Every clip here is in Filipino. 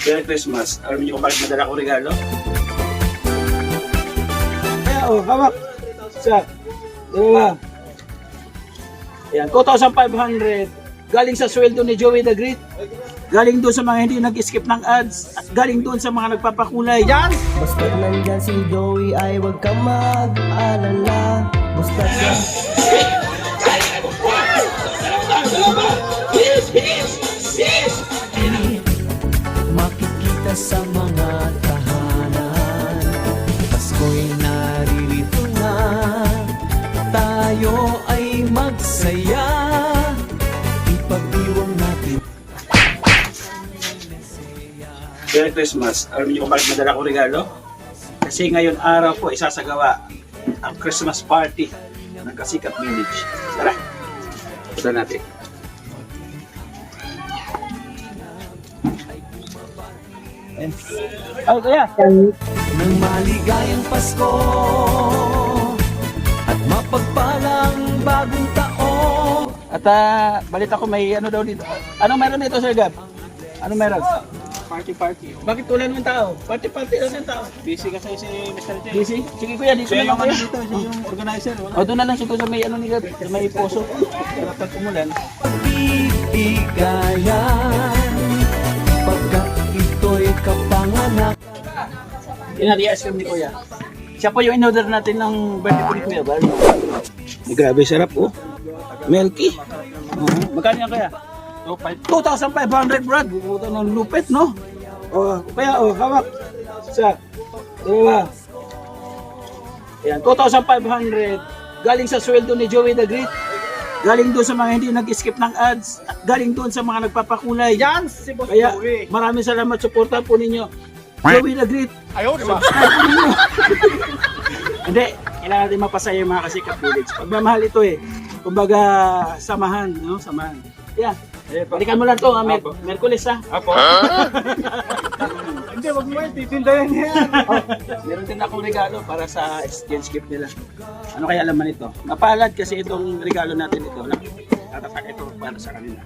Merry Christmas. Alam niyo kung bakit madala ko regalo? Kaya hawak. Isa. Dalawa. Ayan, 2,500. Galing sa sweldo ni Joey the Great. Galing doon sa mga hindi nag-skip ng ads. At galing doon sa mga nagpapakulay. Yan! Basta nandyan si Joey ay huwag kang mag-alala. Basta siya makikita sa mga tahanan. Pasko'y naririto na, tayo ay magsaya. Ipag-iwang natin. Merry Christmas. Alam niyo kung bakit madala ko regalo? Kasi ngayon araw po isasagawa ang Christmas party ng Kasikat Village. Tara, punta natin. Oh, kaya. Nang maligayang Pasko at mapagpalang bagong taon. At balita ko may ano daw dito. Anong meron dito, Sir Gab? Anong meron? Party. Bakit wala naman tao? Party lang ng tao. Busy kasi si Mr. J. Busy? Sige kuya, dito na lang kuya. Dito, siya yung organizer. Wala. O doon na lang siguro sa may ano ni Gab, sa may poso. Para pag umulan. Bibigayan pagkat ito'y kapanganak. Inarias kami ni Kuya. Siya po yung in-order natin ng birthday po ni Kuya Bar. Grabe sarap oh. Milky. Magkano yan Kuya? 2,500 Brad. Bubuto ng lupit no? Oh, Kuya hawak. Isa. Dalawa. Ayan, 2,500. Galing sa sweldo ni Joey the Great. Galing doon sa mga hindi nag-skip ng ads. At galing doon sa mga nagpapakulay. Yan si Boss Kaya Joey. maraming salamat, suporta po ninyo. Joey the Great. Ayaw, di ba? Hindi, kailangan natin mapasaya yung mga Kasikat Village. Pagmamahal ito eh. Kumbaga, samahan, no? Samahan. Yeah. Balikan mo lang to, Merkulis ha. Apo. Hindi, wag mo yan. Titindayan niya yan. Meron din akong regalo para sa exchange gift nila. Ano kaya laman ito? Mapalad kasi itong regalo natin ito. Tatatak ito para sa kanila.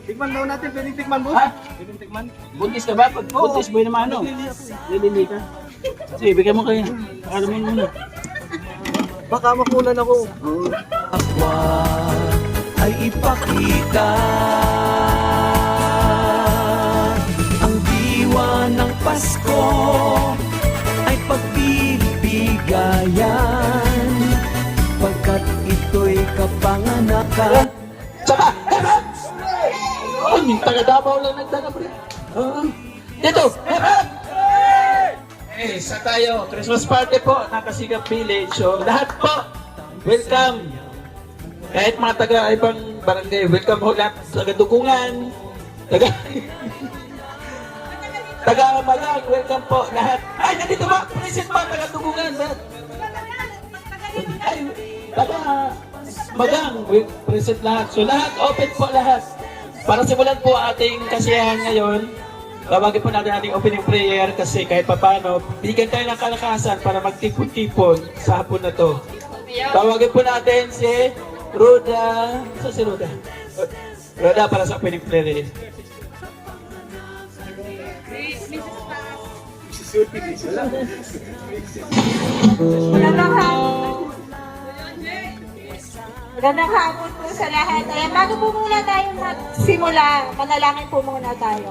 Tikman daw natin. Pwedeng tikman mo? Ha? Pwedeng tikman? Buntis ka ba? Pag buntis boy naman ano? Lilili ka. Sige, bigyan mo kayo. Alam mo muna. Baka makunan ako. Akwa ay ipakita ang diwa ng Pasko ay pagbibigayan pagkat ito'y kapanganakan. Tsaka, oh, yung taga-Davao lang nagdala, pre. Dito, eh, sa tayo, Christmas party po, Kasikat Village. So, lahat po, welcome. Kahit mga taga-ibang barangay, welcome ho lahat. Taga-Dukungan, taga-Malang, welcome po lahat. Ay, nandito ba? Present ba? Taga-Dukungan, lahat. Ay, taga-Magang, present lahat. So, lahat, open po lahat. Para simulan po ating kasiyahan ngayon, tawagin po natin ating opening prayer kasi kahit papano, bigyan tayo ng kalakasan para magtipon-tipon sa hapon na to. Tawagin po natin si Roda. Saan si Roda? Roda para sa opening prayer. Magandang hapon po sa lahat. Ayan, bago po muna tayo magsimula, manalangin po muna tayo.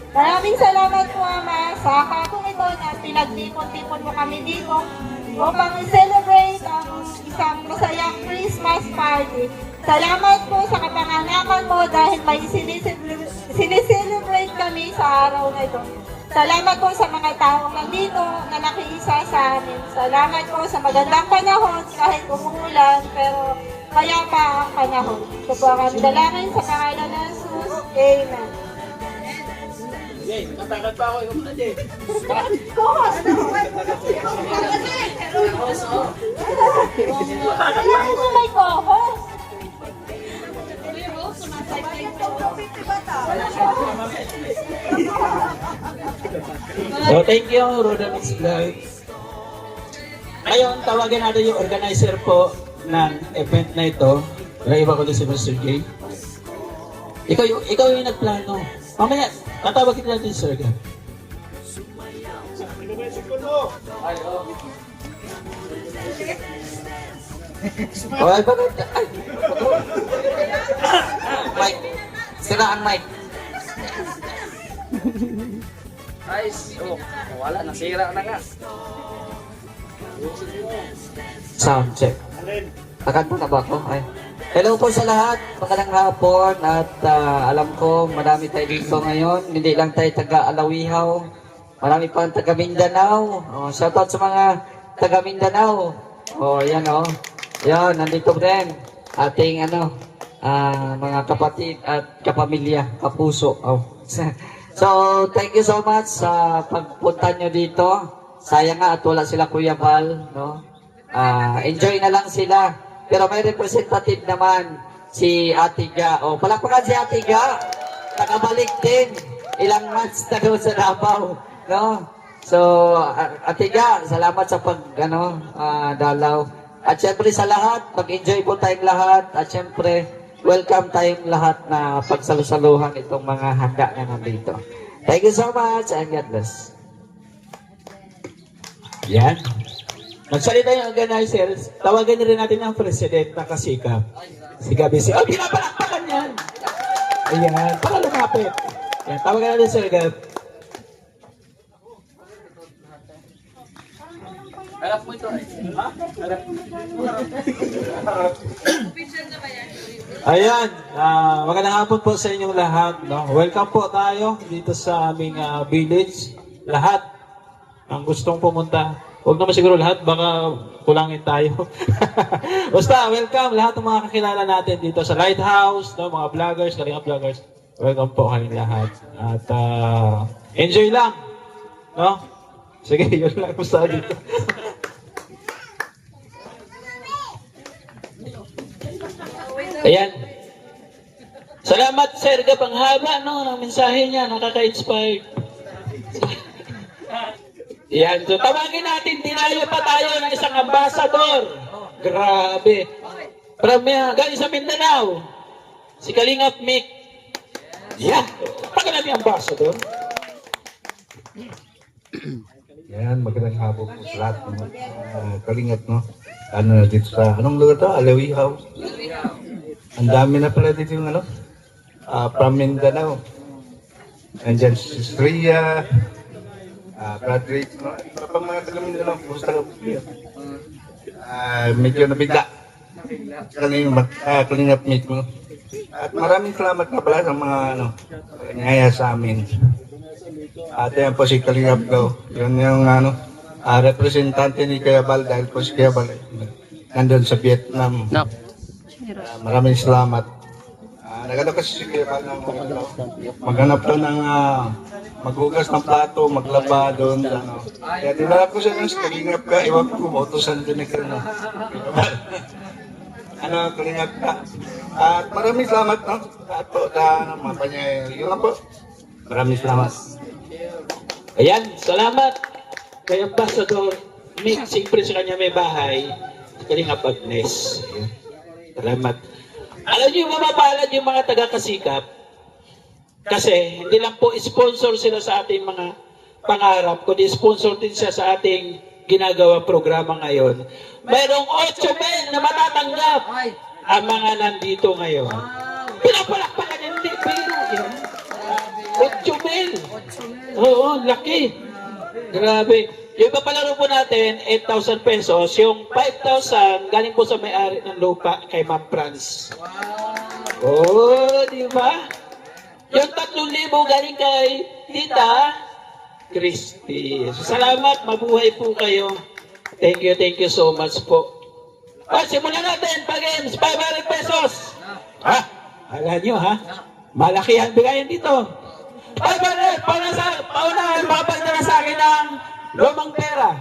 Maraming salamat po, Ama, sa hapong ito na pinagtipon-tipon mo kami dito upang i-celebrate ang isang masayang Christmas party. Salamat po sa kapanganakan mo dahil may sinicelebrate kami sa araw na ito. Salamat po sa mga taong nandito na nakiisa sa amin. Salamat po sa magandang panahon kahit umuulan pero mayapa ang panahon. Ito po ang aming dalangin sa pangalan ng Jesus. Amen. Jay, natatakad pa ako. Ikaw muna, Jay. Ano may co-host? So, thank you, Roda Mix Vlog. Ngayon, tawagan natin yung organizer po ng event na ito. Iba ko din si Mr. J. Ikaw yung nagplano. Mamaya, tatawag kita natin, sir. Ay, bakit? Ay, Mike. Sira ang mic. Ay, wala. Nasira na nga. Sound check. Nakanta na ba ako? Ay. Hello po sa lahat. Magandang hapon. At alam ko, marami tayo dito ngayon. Hindi lang tayo taga-Alawihaw. Marami pang taga-Mindanao. Shoutout sa mga taga-Mindanao. Yan Yan, nandito rin. Ating mga kapatid at kapamilya, kapuso. So, thank you so much sa pagpunta nyo dito. Sayang nga at wala sila Kuya Val, no? Enjoy na lang sila. Pero may representative naman si Ate Ga. Palakpakan si Ate Ga. Nakabalik din. Ilang months na doon sa Davao, no? So, Ate Ga, salamat sa dalaw. At syempre sa lahat, mag-enjoy po tayong lahat. At syempre, welcome tayong lahat na pagsalusaluhan itong mga handa na nandito. Thank you so much and God bless. Yan. Magsalita yung organizers. Tawagan na rin natin ang president na kasikap. Si Gabi si... pinapalakpakan yan! Ayan, para lumapit. Yan, tawagan natin Sir Gab. Harap mo ito Ha? Harap. Ayan, magandang hapon po sa inyong lahat. No? Welcome po tayo dito sa aming village. Lahat ang gustong pumunta. Huwag naman siguro lahat, baka kulangin tayo. Basta, welcome lahat ng mga kakilala natin dito sa Lighthouse, no? Mga vloggers, kalinga vloggers. Welcome po kayong lahat. At enjoy lang. No? Sige, yun lang po sa dito. Ayan. Salamat, Sir Gab. Ang haba, no? Ang mensahe niya, nakaka-inspire. Yan. So, tawagin natin, dinayo pa tayo ng isang ambassador. Grabe. Galing sa Mindanao. Si Kalingap Mick. Yan. Tawagan natin ambassador. Yan, magandang hapon po sa lahat ng Kalingap, no? Dito sa, anong lugar to? Alawihaw. Ang dami na pala dito yung from Mindanao. Andyan si Sria, Patrick, no? Iba pang mga taga Mindanao. Gusto ko. Medyo nabigla. Kalingap meet mo. At maraming salamat na pala sa mga ngaya sa amin. At yan po si Kalingap daw. Yun yung representante ni Kuya Bal dahil po si Kuya Bal nandun sa Vietnam. No. Maraming salamat. Nagano kasi si Kuya Bal ng maghanap doon ng maghugas ng plato, maglaba doon. Kaya dinala ko siya ng Kalingap ka. Iwan ko, mautosan din ni Kalingap. Kalingap ka. At maraming salamat, no? At po, mapanyay. Yun lang po. Maraming salamat. Ayan, salamat kay Ambassador Mick. Siyempre sa kanya may bahay. Kalingap Agnes. Ayan. Salamat. Alam niyo, mapapalad yung mga taga-kasikap. Kasi hindi lang po sponsor sila sa ating mga pangarap, kundi sponsor din siya sa ating ginagawa programa ngayon. Mayroong 8,000 na matatanggap ang mga nandito ngayon. Pinapalakpakan yan, hindi pero yan. 8,000. Oo, laki. Grabe. Yung papalaro po natin, 8,000 pesos. Yung 5,000 galing po sa may-ari ng lupa kay Ma'am Franz. Oh, di ba? Yung 3,000 galing kay Tita Christy. Salamat, mabuhay po kayo. Thank you so much po. Simulan natin, pag-games, 500 pesos. Ha? Alam nyo ha? Malaki ang bigayan dito. 500, paunahan, makapagdala sa akin ng lumang pera.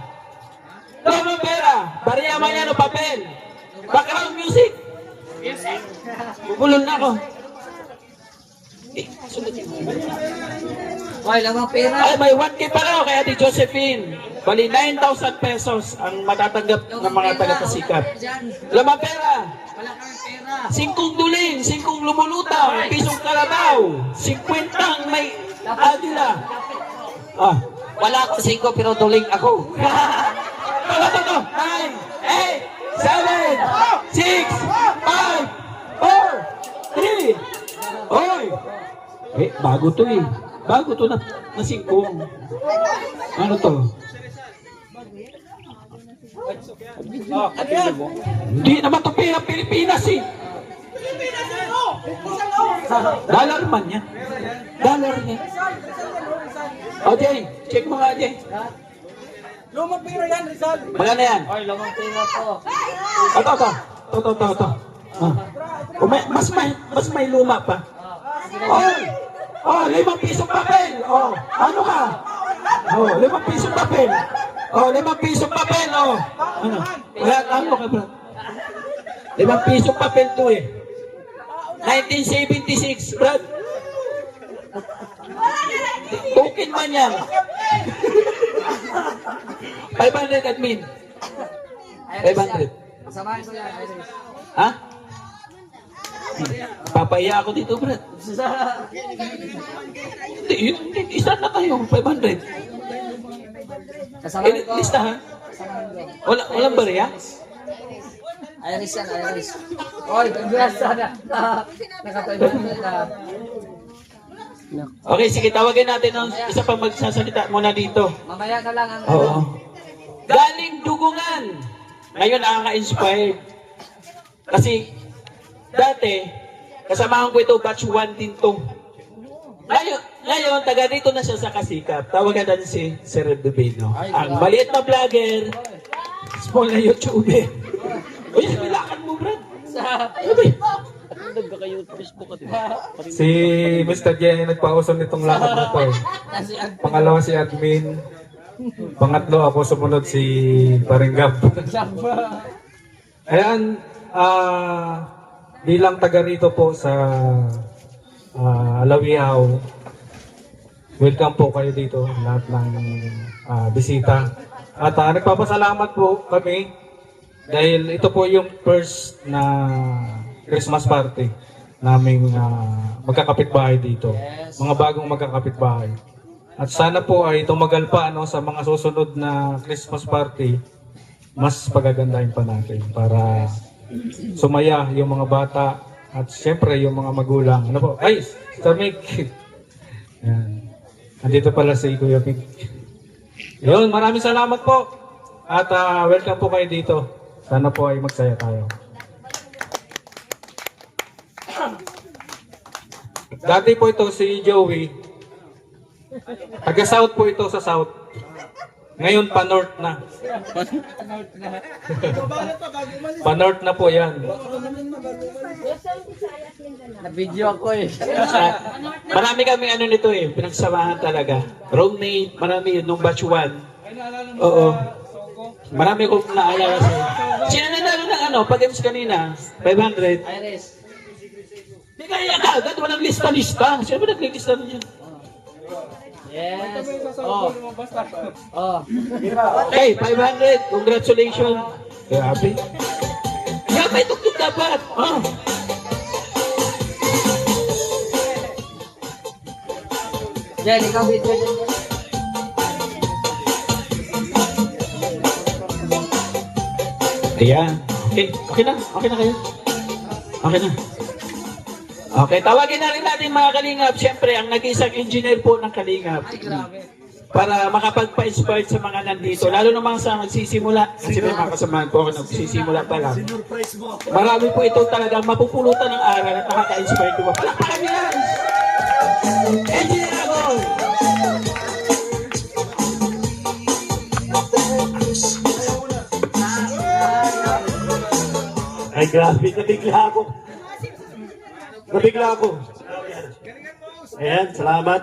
Lumang pera. Bariya man yan o papel. Background music. Bubulon na ako. Hoy, lamang pera. Ay, may 1K pa raw kay Ate Josephine. Bali, 9,000 pesos ang matatanggap ng mga taga-Pasikap. Lamang pera. Wala kang pera. 5 duling, 5 lumulutang, pisong kalabaw, 50 may adila. Ah, Wala akong 5 pero duling ako. ito. 9, 8, 7, 6, 5, 4, 3. Oy! Eh, bago to eh. Bago to na 5. Ano to? Hindi naman to pera Pilipinas eh. Dollar man yan. Dollar yan. O Jay, check mo nga Jay. Lumang pera yan, Rizal. Magkano yan? Hoy, lamang pera to. Ito. Ah. Mas may luma pa. Oh, 5 pisong papel. Oh, ano ka? Oh, 5 pisong papel. Oh, 5 pisong papel. Oh. Ano? Wala ano ka, bro? 5 pisong papel to eh. 1976, Brad. Token man yan. 500 admin. 500. Samahan ko yan, Iris. Ha? Papaya ako dito, Brad. Hindi, isa na kayo, 500. Kasamahan ko. Lista ha? Walang bariya? Iris yan, Iris. Hoy, congrats sana. Nakapailan na. Okay, sige, tawagin natin ang isa pang magsasalita muna dito. Mamaya na lang ang Oo. Galing dugungan. Ngayon nakaka-inspired. Kasi dati, kasamahan ko ito, batch 1 din to. Ngayon, taga dito na siya sa Kasikap. Tawagan natin si Sir Dubino. Ang maliit na vlogger, small na YouTuber. Uy, nilakan mo, Brad. Si Mr. Jen yung nagpausap nitong lakad na to. Pangalawa si admin. Pangatlo ako, sumunod si Paringgap. Ayan, bilang taga rito po sa Alawiaw, welcome po kayo dito, lahat ng bisita. At nagpapasalamat po kami dahil ito po yung first na Christmas party naming magkakapitbahay dito. Mga bagong magkakapitbahay. At sana po ay tumagal pa sa mga susunod na Christmas party, mas pagagandahin pa natin para sumaya yung mga bata at siyempre yung mga magulang. Ano po? Ay, Sir Mick! Yan. Andito pala si Kuya Pig. Yun, maraming salamat po. At welcome po kayo dito. Sana po ay magsaya tayo. Dati po ito si Joey. Taga-south po ito sa south. Ngayon pa-north na. Pa-north na po yan. Na-video ako eh. Marami kami nito eh, pinagsamahan talaga. Roommate, marami yun, nung batch 1. Oo. Marami kong naalala sa'yo. Sino nanalo ng pag-games kanina? 500. Iris. Di kaya agad, walang lista-lista. Sino ba naglilista na yan? Yes. Oh. Oh. Okay, 500. Congratulations. Grabe. Kaya may tugtog dapat. Oh. Jen, ikaw video dyan. Ayan. Okay na. Okay na kayo. Okay na. Okay, tawagin na rin natin mga Kalingap. Siyempre, ang nag-isang engineer po ng Kalingap. Ay, grabe. Para makapagpa-inspire sa mga nandito. Lalo naman sa magsisimula. Kasi may mga kasamahan po ako nagsisimula pa lang. Marami po ito talagang mapupulutan ng aral at nakaka-inspire ko. Palakpakan niya! Engineer Agol! Ay, grabe. Nabigla ako. Ayan, salamat.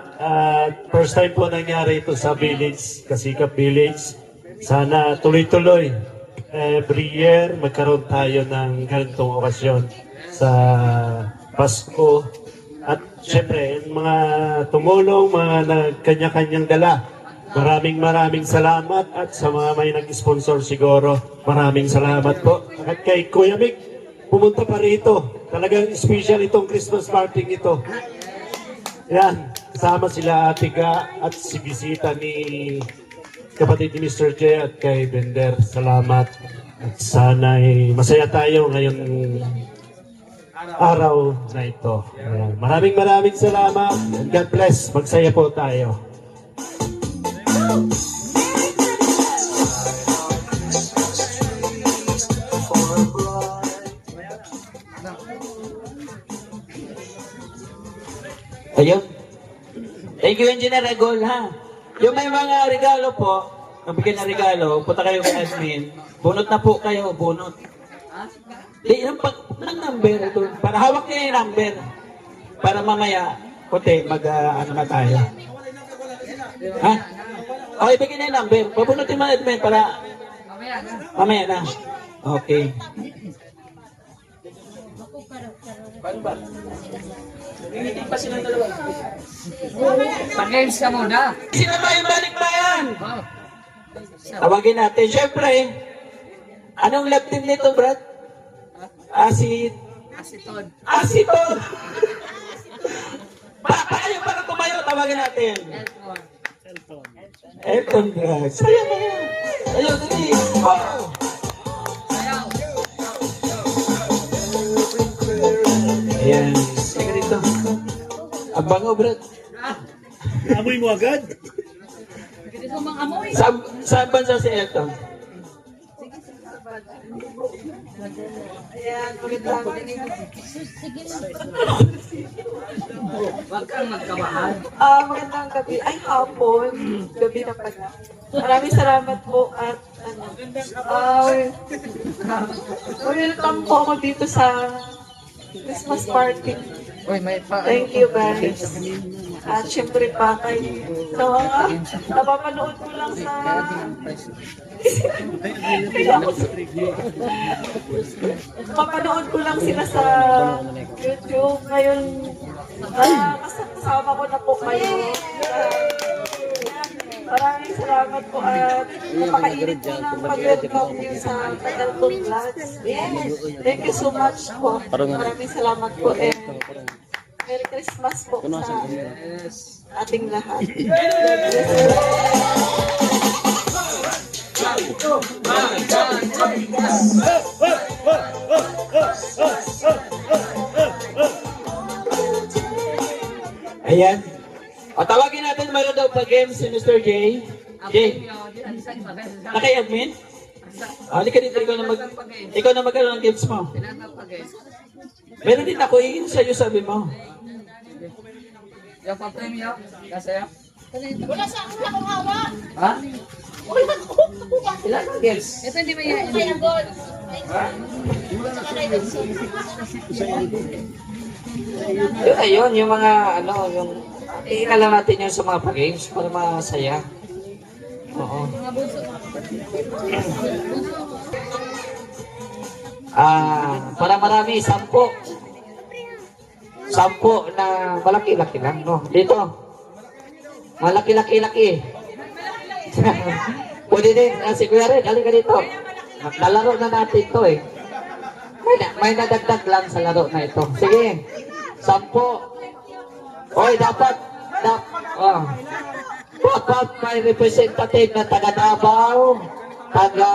First time po nangyari ito sa village, Kasikap Village. Sana tuloy-tuloy. Every year, magkaroon tayo ng ganitong okasyon sa Pasko At syempre, yung mga tumulong, mga kanya-kanyang dala. Maraming salamat at sa mga may nag-sponsor siguro, maraming salamat po. At kay Kuya Mick, pumunta pa rito. Talagang special itong Christmas party ito. Yan, kasama sila Ate Ga at si bisita ni kapatid ni Mr. J at kay Bender. Salamat. At sana masaya tayo ngayong araw na ito. Ayan. Maraming salamat. And God bless. Magsaya po tayo. Ayun. Thank you, Engineer Regol, ha? Yung may mga regalo po, nabigyan na regalo, punta kayo kay admin, bunot na po kayo, bunot. Di, yung ng number, ito, para hawak niya yung number. Para mamaya, puti, ano na tayo. Ha? Okay, bigyan na yung number. Pabunutin mo admin para mamaya na. Okay. Paano ba? Hindi pa silang dalawa. Pag-games ka muna. Sino ba yung balikbayan? Tawagin natin. Siyempre, anong love team nito, Brad? Asiton. Asiton! Paano para tumayo? Tawagin natin. Elton Brad. Sayo na yan. Sayo, dali. Oh! Ayan. Teka dito. Ang bango, Brad. Amoy mo agad? Saan bansa si Elton? Ayan, magandang Huwag kang magkamahal. magandang gabi. Ay, hapon. Gabi na pala. Maraming salamat po at welcome po ako dito sa Christmas party. Uy, may pa. Thank you guys. At syempre pa kay sa mga napapanood ko lang sa mapanood ko lang sila sa YouTube. Ngayon, kasama ko na po kayo. Maraming salamat po at napakainit po ng pag-welcome niyo sa Tagalog Vlogs. Thank you so much po. Maraming salamat po and Merry Christmas po sa ating lahat. Ayan. O, tawagin natin, mayroon daw pa games si Mr. J. J. Naki-admin? Halika dito, ikaw na magkaroon ng games mo. Meron din ako, iyon sa'yo sabi mo. Yung pa-premium, kasaya. Wala akong hawak. Ha? Ilan ang games? Ito hindi mayayain. Ayun, yung mga yung tingnan lang natin yung sa mga pa-games para masaya. Oo. Para marami, 10. 10 na malaki-laki lang, no? Dito. Malaki-laki-laki. Pwede din, si Kuya Red, halika dito. Lalaro na natin to eh. May nadagdag lang sa laro na ito. Sige. 10. Oy, dapat may representative na taga Davao, taga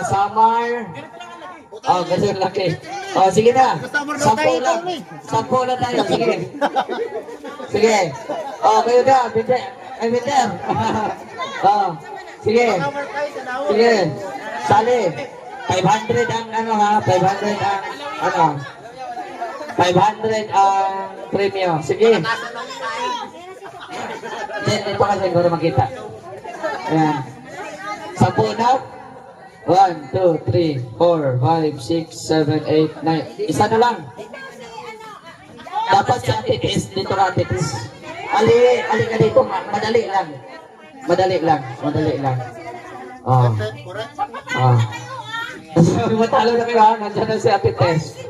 Samar. Kasi laki. Sige na. 10 lang. 10 lang tayo. Sige. Sige. Kayo na. Binder. Sige. Sige. Sali. 500 ang 500 ang 500 ang premium. Sige. Dito kasi siguro makita. Ayan. 10 na. 1, 2, 3, 4, 5, 6, 7, 8, 9. Isa na lang. Dapat si Ate Tess, dito ka Ate Tess. Ali ka dito. Madali lang. Madali lang. Matalo na kayo ha. Nandiyan na si Ate Tess.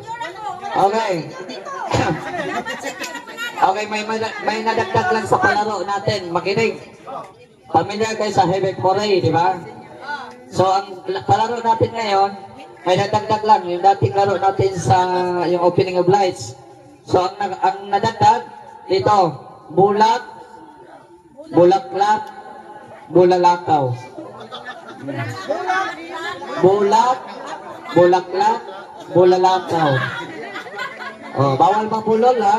Okay. Okay, may nadagdag lang sa palaro natin. Makinig. Pamilyar kayo sa Heaven Foray, di ba? So, ang palaro natin ngayon, may nadagdag lang. Yung dating laro natin sa yung opening of lights. So, ang nadagdag dito, bulat, bulaklak, bulalakaw. Bulat, bulaklak, bulalakaw. Oh, bawal mabulol ha.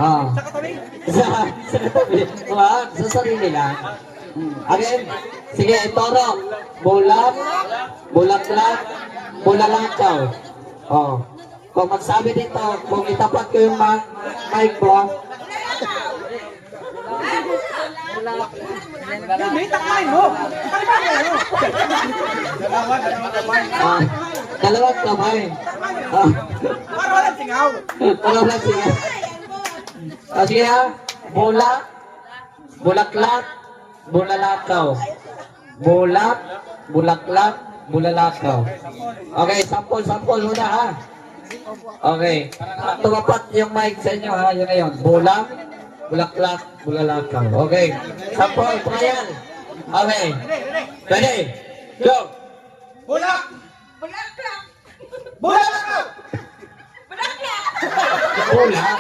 Ah. Sa katabi. Sa sarili lang. Again, sige, itoro. Bulat, bulaklak, bulalakaw. Oh. Kung magsabi dito, kung itapat ko yung mic ko, dalawang kamay. Para walang singaw. Para walang singaw. Sige ha, bulak, bulaklak, bulalakaw. Bulak, bulaklak, bulalakaw. Okay, sample muna ha. Okay, tumapat yung mic sa inyo ha, yun na yun. Bulak, bulaklak, bulalakaw. Okay, sample, trial. Okay, ready, go. Bulaklak! Bulaklak! Bulaklak! Bulak.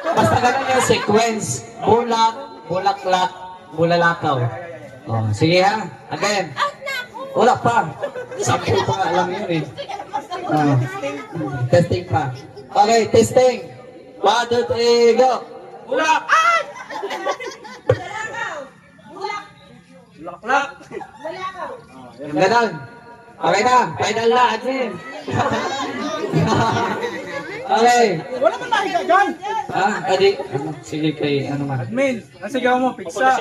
Basta ganun yung sequence. Bulak, bulaklak, bulalakaw. Oh, sige ha. Again. Wala pa. Sample pa nga lang yun eh. Testing pa. Okay, testing. 1, 2, 3, go. Bulak! Bulaklak! Ganun. Okay na. Final na. Admin. Okay. Wala man tayo dyan! Adi. Sige kay ano man. Admin, nasigaw mo, pizza.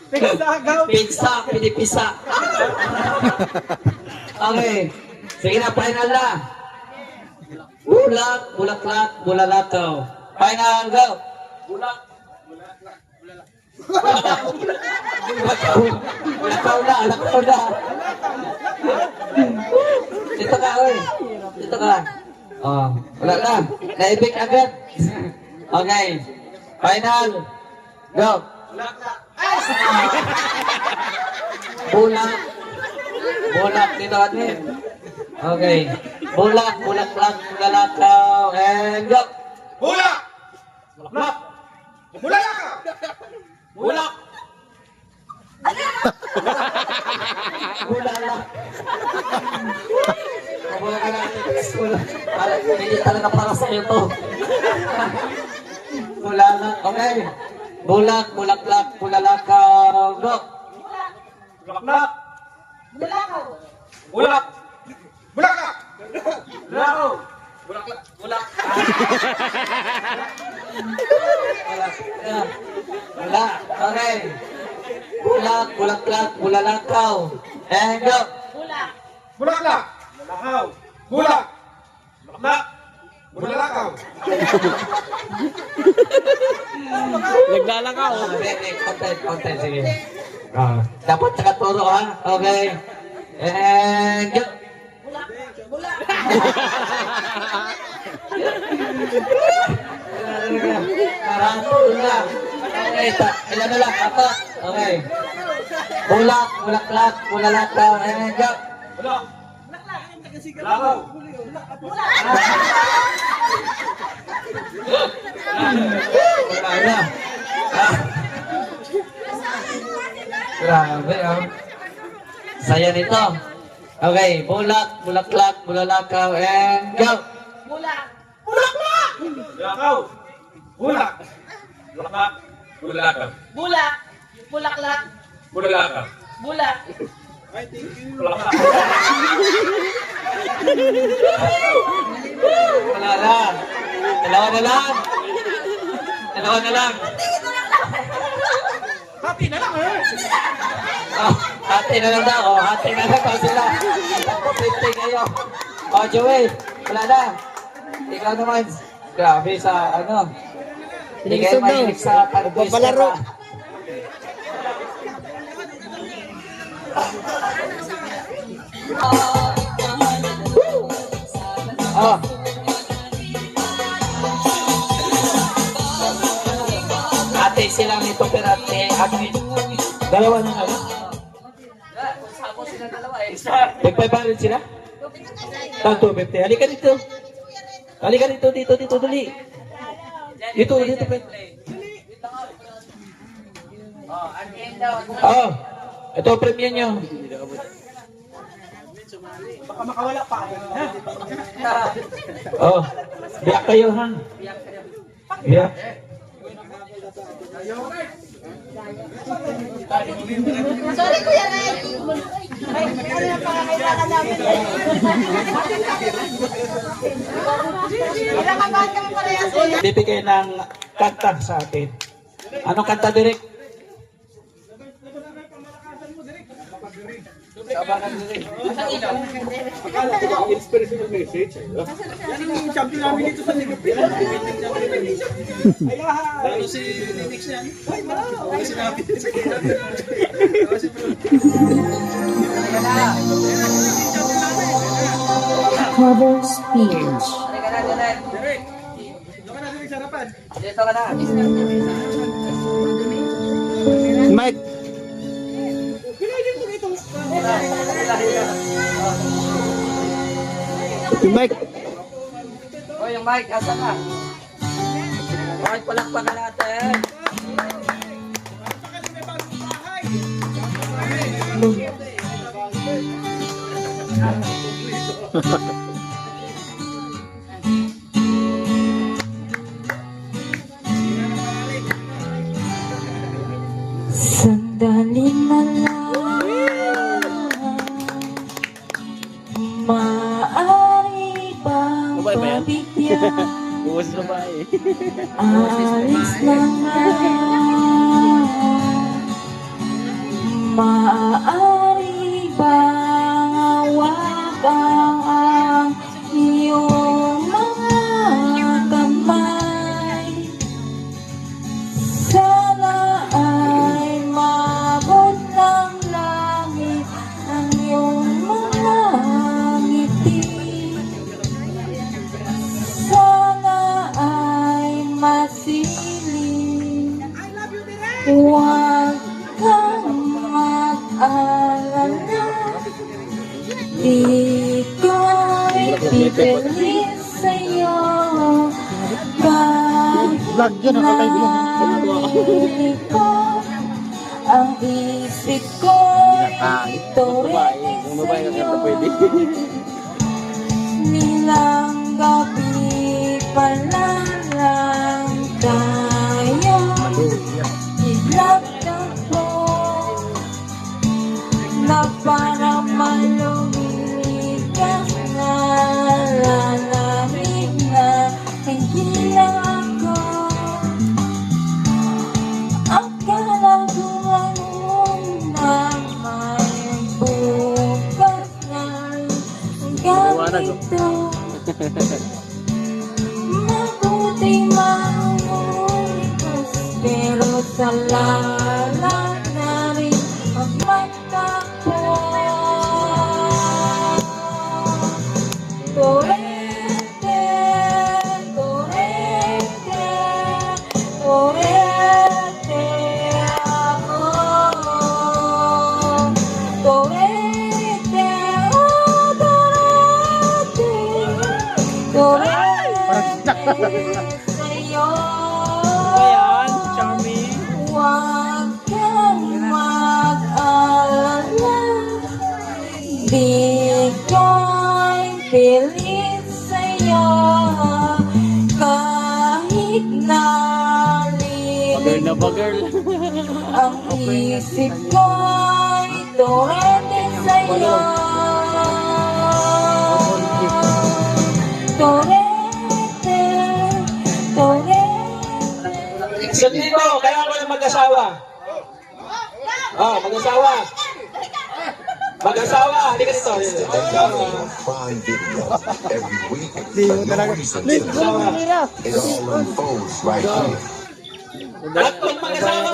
Pizza, gaw! Pizza, pinipisa. Okay. Sige na, final na. Bulak, bulaklak, bulalakaw. Final, go. Bulak, bulaklak, bulakaw na, lakaw na. Dito ka, oy. Dito ka. Oh, wala na. Naibig agad. Okay. Final. Go. Bulak. Bulak dito atin. Okay. Bulak, bulaklak, bulalakaw, and go. Bulak! Bulak! Bulak! Bulak! Bulala. Wala ka natin. Hindi talaga para sa iyo to. Bulala. Okay. Bulak, bulaklak, bulalakaw, go. Bulak! Bulakaw! Bulak! Bulak! Bulak! Bulak! Bulak! Wala. Okay. Bulak, bulaklak, bulalakaw, and go. Bulaklak! Bulakaw! Bulak! Bulaklak! Bulalakaw! Naglalakaw! Content, sige. Dapat nakaturo ha. Okay. And go. Okay, ilan na lang? Apat. Okay. Bulak, bulaklak, bulalakaw, and go. Bulak! Bulakaw! Wala na. Grabe, oh. Saya nito. Okay, bulak, bulaklak, bulalakaw, and go. Bulakaw! Bulak! Bulaklak! Bulalakaw! Bulak! Bulaklak! Bulalakaw! Bulak! Bulaklak! Wala na. Dalawa na lang. Dalawa na lang. Hati na lang eh! Oh, hati na lang daw. Oh, hati na lang daw sila. 50 kayo. Oh, Joey. Wala na. Ikaw naman. Grabe sa ano. Hindi kayo mahilig sa pag-twist na ba? Oh. sila may Perante at may Dalawa na ano? Sabon sila dalawa eh. Nag-500 sila? Tag 250. Halika dito. Halika dito, dito, dali. Dito, pre. Oh, ang end daw. Oh, ito ang premium nyo. Baka makawala pa. Oh, biyak kayo ha. Biyak. Sorry, Kuya Ray. Ay, ano yung pangangailangan namin eh. Pinakabahan kami parehas eh. Bibigay ng kanta sa atin. Anong kanta, Direk? Inspirational message. Yan ang champion namin dito sa Ligapit. Ayahan! Lalo si Nix yan. Ay, wala. Ay, sinabi. Cover speech. Halika na, Direk. Derek! Doon ka na Derek sa harapan. Dito ka na. Mike, yung Mike. Oh, yung mic, asa na? Bakit palakpakan natin? Sandali na lang, maaari bang pabigyan? Buwas na ba eh? Alis na nga, maaari bang hawakan ang iyong mga kamay? Sana ay mabot ng langit ang iyong mga ngiti. Sana ay masiling, huwag kang mag-alala. Di ko'y pipilit sa'yo kahit nalilito ang isip ko'y ito rin sa'yo. Nilang gabi pala lang tayo ilagtagpo na parang malumiligas na lalamig na hindi lang ako. Akala ko na may bukas na ganito. Mabuti mahulikas, pero sa lalat na rin ang magtakbo. Torete, torete, torete ako. Torete, oh torete, torete sa'yo. Ayan, charming. Huwag kang mag-alala, di ko'y pilit sa'yo kahit Girl na ba, girl? ang isip ko'y torete sa'yo. Torete, torete. Isang dito, kaya ko ng mag-asawa. Oh, mag-asawa. Mag-asawa, halika dito. Find videos every week. But no reason to believe it all unfolds right here. At pag mag-asawa,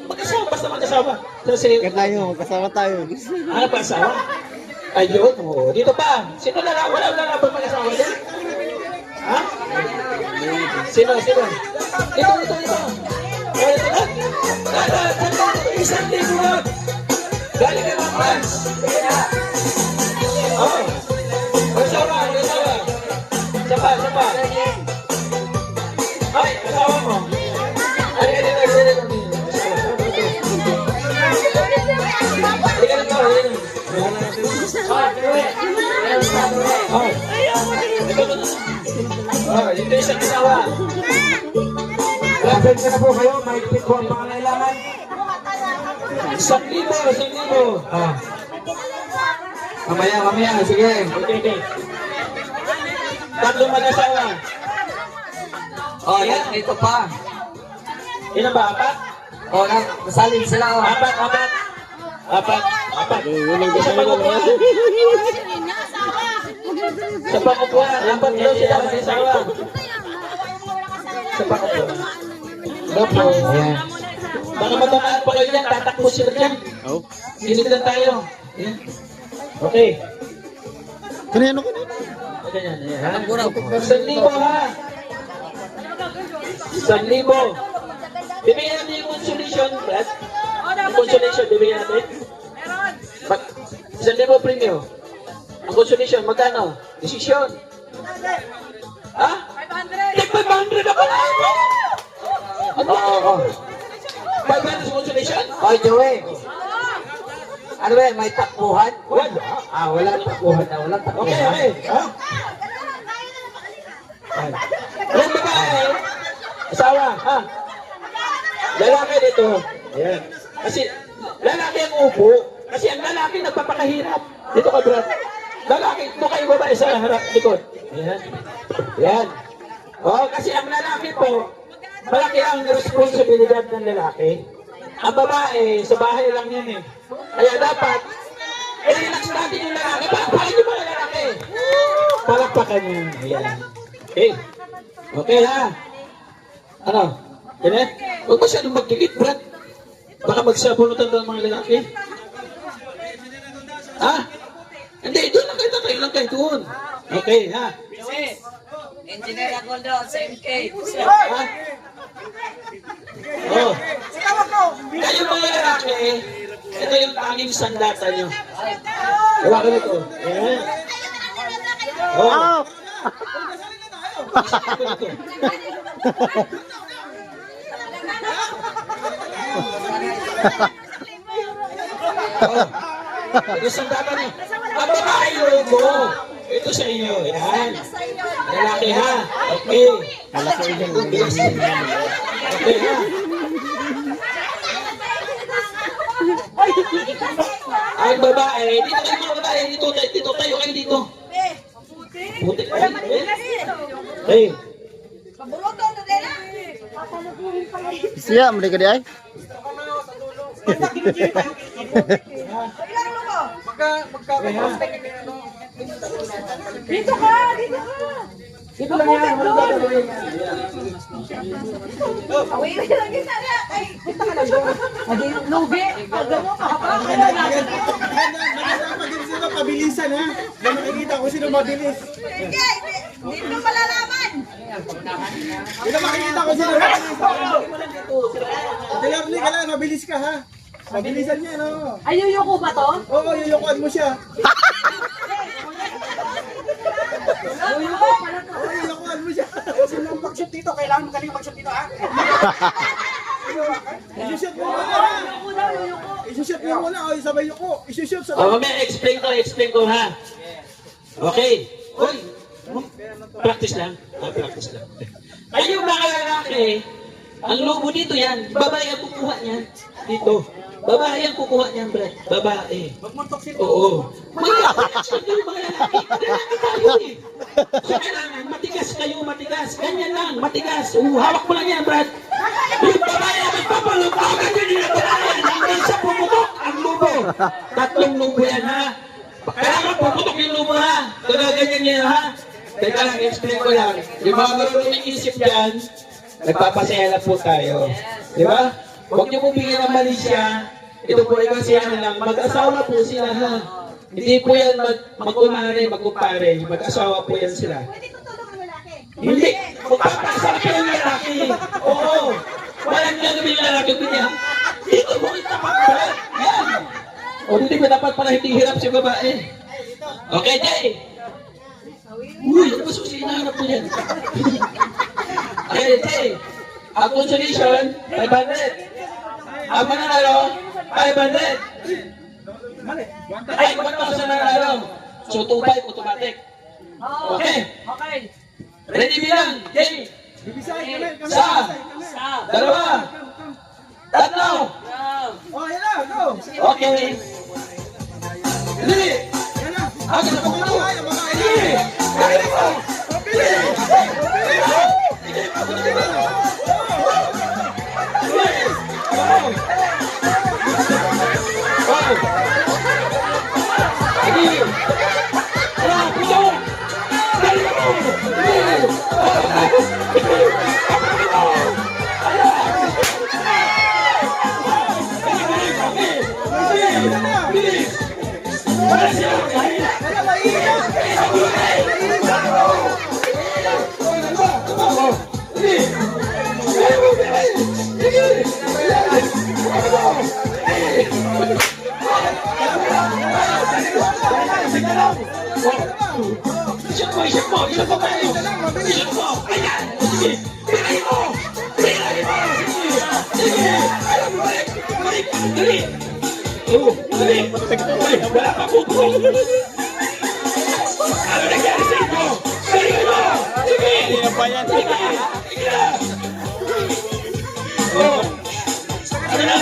mag-asawa, basta mag-asawa. Kasi, Magkasama tayo. ano pa asawa? Ayun, oh, dito pa. Sino na lang? Wala na ba mag-asawa dyan? Ha? Sino? Dito. Isang libo lang. Galing ka ng France. Oh. Asawa. Sapa. Ay, asawa mo. Ano ka dito? Hindi ka na to. Ito isang asawa. Lapit ka na po kayo, mahigpit po ang pangangailangan. 1,000. Mamaya, sige. Okay. Tatlong mag-asawa. Oh, yan, ito pa. Ilan ba? 4? Oh, nasalin sila, oh. 4. Isa pa ko po. Isa pa ko po. 4 daw sila mag-asawa. Isa pa ko po. Opo. Ayan. Baka matamaan pa kayo dyan, tatakbo sila dyan. Ginig lang tayo. Ayan. Okay. Kanino? Ganyan, ayan. 1,000 ha. 1,000. Bibigyan natin yung consolation, Brad. Yung consolation, bibigyan natin. 1,000 premium. Ang consolation, magkano? Desisyon. Ha? 500 ako na! Oo. 500 consolation? Oh, Joey. Ano ba yan, may takbuhan? Wala. Walang takbuhan na, walang takbuhan. Okay. Ha? Yan babae. Asawa, ha? Lalaki dito. Ayan. Kasi, lalaki ang upo. Kasi ang lalaki nagpapakahirap. Dito ka, Brad. Lalaki, ito kayo babae sa harap, likod. Ayan. Oh, kasi ang lalaki po, malaki ang responsibilidad ng lalaki. Ang babae, sa bahay lang yan eh. Kaya dapat, relax natin yung lalaki. Palakpakan yung mga lalaki. Palakpakan yun. Ayan. Okay ha? Ano? Ganyan? Huwag masyadong magdikit, Brad. Baka magsabunutan ng mga lalaki. Ha? Hindi, doon lang kayo doon. Okay, ha? Engineer Agoldo, same case. Ha? Oh. Kayo mga lalaki, ito yung tanging sandata nyo. Wala ka nito. Ayan. Oh. Ito sandata nyo. Ang babae logo. Ito sa inyo. Ayan. Lalaki ha. Okay. Okay ha. Ang babae, dito kayo mga babae, dito tayo kayo dito. Puti kayo. Hey. Siya, mereka dia ay. Dito ka! Dito lang yan. Away lang kita na! Ay, punta ka lang doon. Adi, lugi! Pagano ka pa! Magkasama din sila pabilisan ha. Diyan makikita kung sino mabilis. Hindi! Dito malalaman! Dito makikita kung sino mabilis. Dilarli ka lang, mabilis ka ha. Mabilisan niya no. Ay, yuyuko ba to? Oo, yuyukuan mo siya. Yuyukuan mo siya. Sino ang pag-shoot dito? Kailangan mo kanina mag-shoot dito, ha? Isushoot mo muna ha. Isushoot mo muna o sabay yuko. Isushoot sabay. Oh, mamaya explain ko ha. Okay. Uy. Practice lang. Practice lang. Ayun mga lalaki, ang lobo dito yan, babae ang kukuha niyan. Dito. Babae ang kukuha niyan, Brad. Babae. Magmuntok sila. Oo. Mag-relax kayo mga lalaki. Lalaki tayo eh. So kailangan, matigas. Ganyan lang, matigas. Hawak mo lang yan, Brad. Yung babae ang magpapalutakan yan yung babae. Hanggang sa pumutok ang lubo. 3 lubo yan, ha? Kailangan pumutok yung lubo, ha? Ganyan yan, ha? Teka lang, explain ko lang. Yung mga marunong isip yan, nagpapasaya na po tayo. Di ba? Huwag niyo po bigyan ng mali siya. Ito po ay kasi ano lang, mag-asawa po sila ha. Hindi po yan mag-umare, mag-kumpare. Mag-asawa po yan sila. Hindi! Magpapasaya po yung lalaki. Oo! Walang gagawin sabi nyo lalaki ko niya, dito mo kita pagpalit. Yan. O hindi ba dapat para hindi hirap si babae? Okay, Jay. Uy, ano ba susi hinahanap mo yan? Okay, Jay. Ang consolation, 500. Ang mananalo, 500. Ay, 1,000 nanalo. So, 2,500 automatic. Okay. Okay. Ready bilang, Jay. Isa. Stop. Dalawa. Tatlo. Oh, yan na, go! Okay. Dali. Yan na! Agad na Mga pagkulo. kaya, mga kaya! Dali. Dali mo. Wala pa pupo. Ano nangyari sa inyo? Sige mo! Sige! Sige na! Sige na! Oh! Ano na?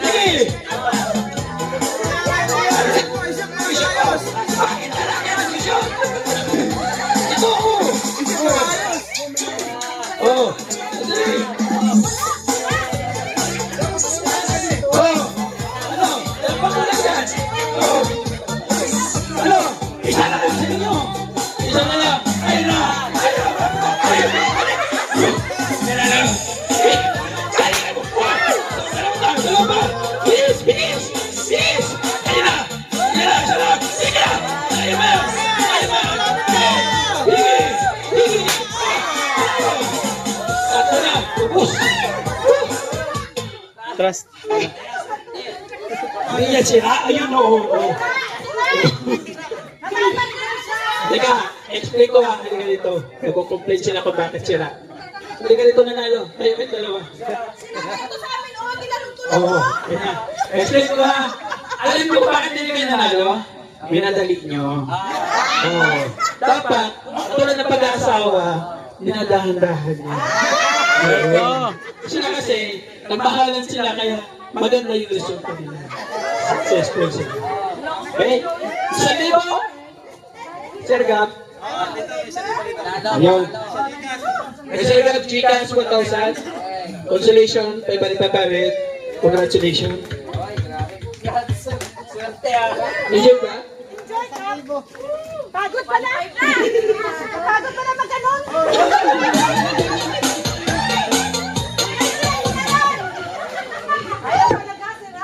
Sige! Bakit na lang yan ang misyon? Ito! Oh! Sige! Oh! Ano? Dalawang mo lang yan! Oh! Ano? Isa na lang sa inyo! Isa na lang! Ayun na! Ayun na! Ayun na! Isa na lang! Ayun na! Dalawa pa! Bilis! Bilis! Bilis! Ayun na! Ayun na! Isa lang! Sige na! Ayun na! Ayun na! Sige! Sige! Ito na! Ubus! Trust! Hindi yan sira. Ayun o. Teka, explain ko ha. Hindi ka dito. Nagko-complain sila kung bakit sira. Hindi ka dito nanalo. Tayo kayo dalawa. Oo. Explain ko ha. Alam niyo kung bakit hindi kayo nanalo? Minadali nyo. Oo. Dapat, tulad ng pag-aasawa, dinadahan-dahan niya. Sila kasi, nagbahalan sila kaya maganda yung resulta nila. Successful sila. Okay? 1,000. Sir Gap. Ayun. Sir Gap, Gcash 1,000. Consolation, 500. Congratulations. Swerte ah. Enjoy ba? Pagod pa na! Pagod pa na mag-ganon!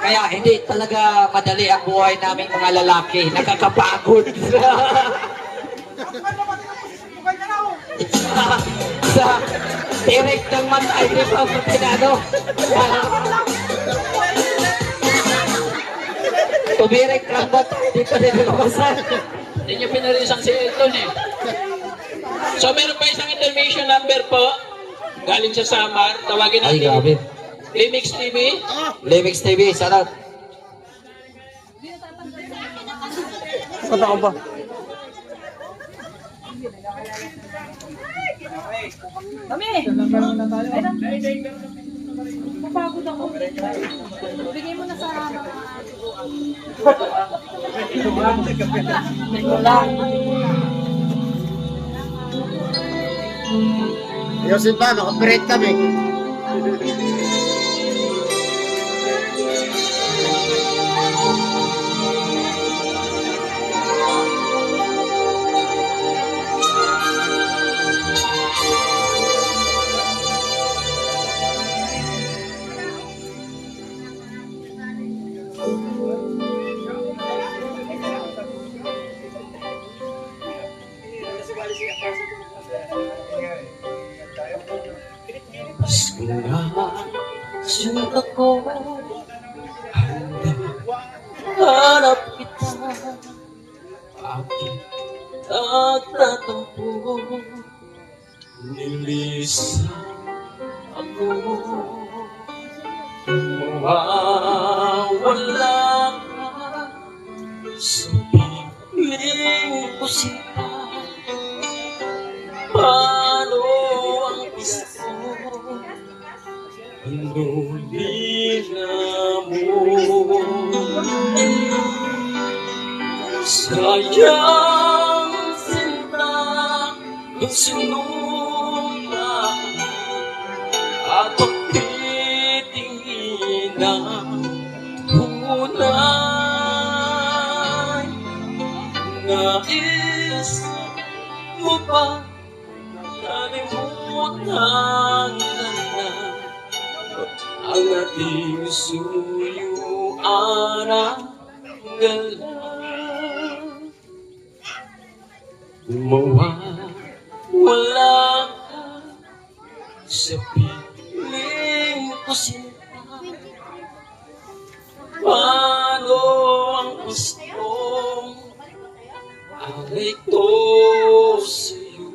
Kaya hindi talaga madali ang buhay namin mga lalaki. Nakakapagod. Sa direct ng matay, di pa pinano. Tumirek lang ba tayo? Di pa rin lumasan. Hindi nyo pinarisang si Elton eh. So meron pa isang intermission number po. Galing sa Samar. Tawagin Ay, natin. grabe. Limix TV. Limix TV, sarap. Saan ako ba? Kami! Mapagod ako. Bigay mo na sa Yosin ba? Mag-operate kami. Sinta ko, hanap kita, aking nagtatampo, nilisa ako, mawawala ka sa piling ko siya. Paano ang gusto ang lina mo? Sayang sinta ang sinuka at pagtitingin ng tunay. Nais mo ba kalimutan na ang ating suyuan ang gala? Mawawala ka sa piling ko sinta. Paano ang gustong alay ko sa'yo?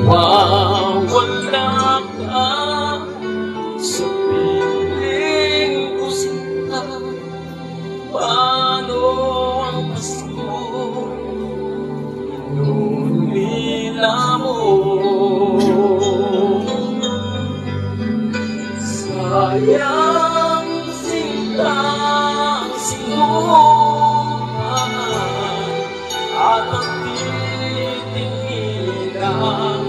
Mawawala ka sa piling ko sinta. Paano ang Pasko inulila mo? Sayang sinta ang sinuman at ang titingin ng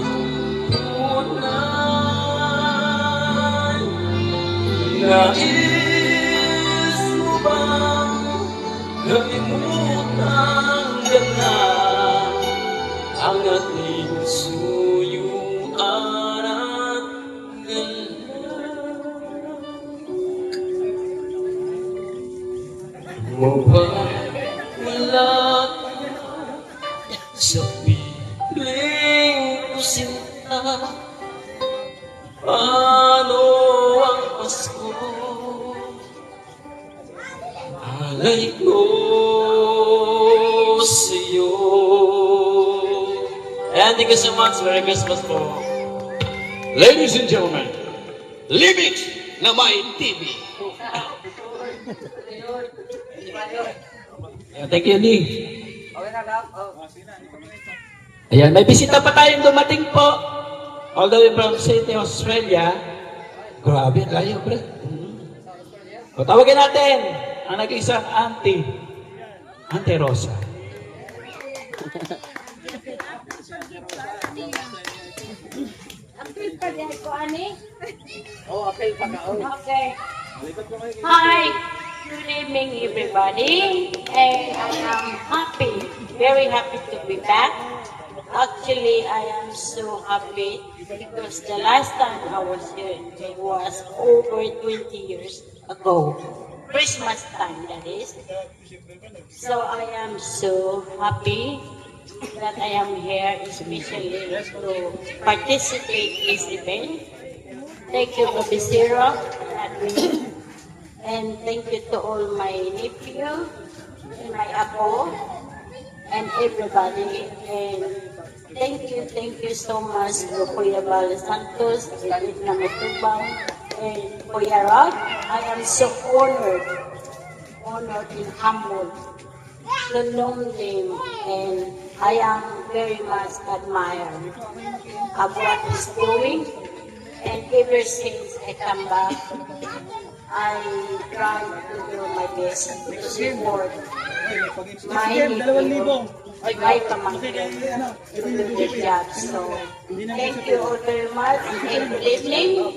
tunay. Nais mo bang kalimutan na ang ating suyuan at mawawala sa piling ko sinta. Paano ang Pasko alay ko sa'yo? And thank you so much. Merry Christmas po. Ladies and gentlemen, Limit na may TV. Thank you, Lee. Ayan, may bisita pa tayong dumating po. All the way from Sydney, Australia. Grabe, layo, bro. O, tawagin natin ang nag-isang auntie. Auntie Rosa. Apil pa din ko, ani? Oh, apel pa ka. Okay. Hi. Good evening, everybody. And I am happy, very happy to be back. Actually, I am so happy because the last time I was here, it was over 20 years ago. Christmas time, that is. So I am so happy that I am here, especially to participate in this event. Thank you, Baby Sarah, and thank you to all my nephew, and my apo, and everybody. And thank you so much to Kuya Bal Santos, David Namatubang, and Kuya Rod. I am so honored and humbled to know them, and I am very much admired of what he's doing. And ever since I come back, I try to do my best to support my nephew, my pamangkin, to do their job. So, thank you all very much, and good evening.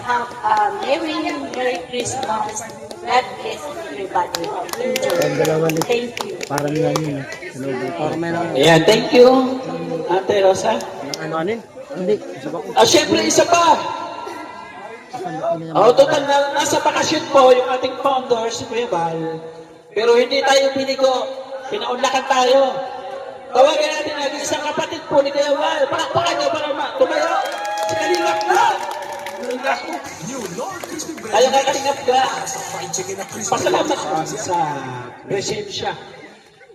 Have a Merry Christmas. God bless everybody. Enjoy. Thank you. Ayan, thank you, Ate Rosa. Syempre, isa pa. Total na nasa bakasyon po yung ating founder, si Kuya Bal. Pero hindi tayo binigo. Pinaunlakan tayo. Tawagan natin ang isang kapatid po ni Kuya Bal. Palakpakan niyo para tumayo. Si Kalingap na. Ayaw ka Kalingap ka. Pasalamat sa presensya.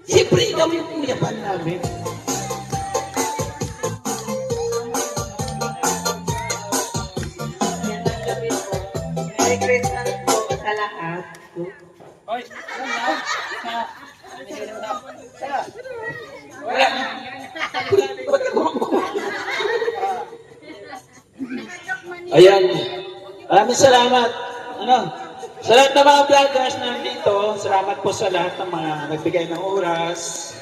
Siyempre, ikaw yung Kuya Bal namin. Merry Christmas po sa lahat. Ayan. Maraming salamat. Sa lahat ng mga vloggers na nandito, salamat po sa lahat ng mga nagbigay ng oras.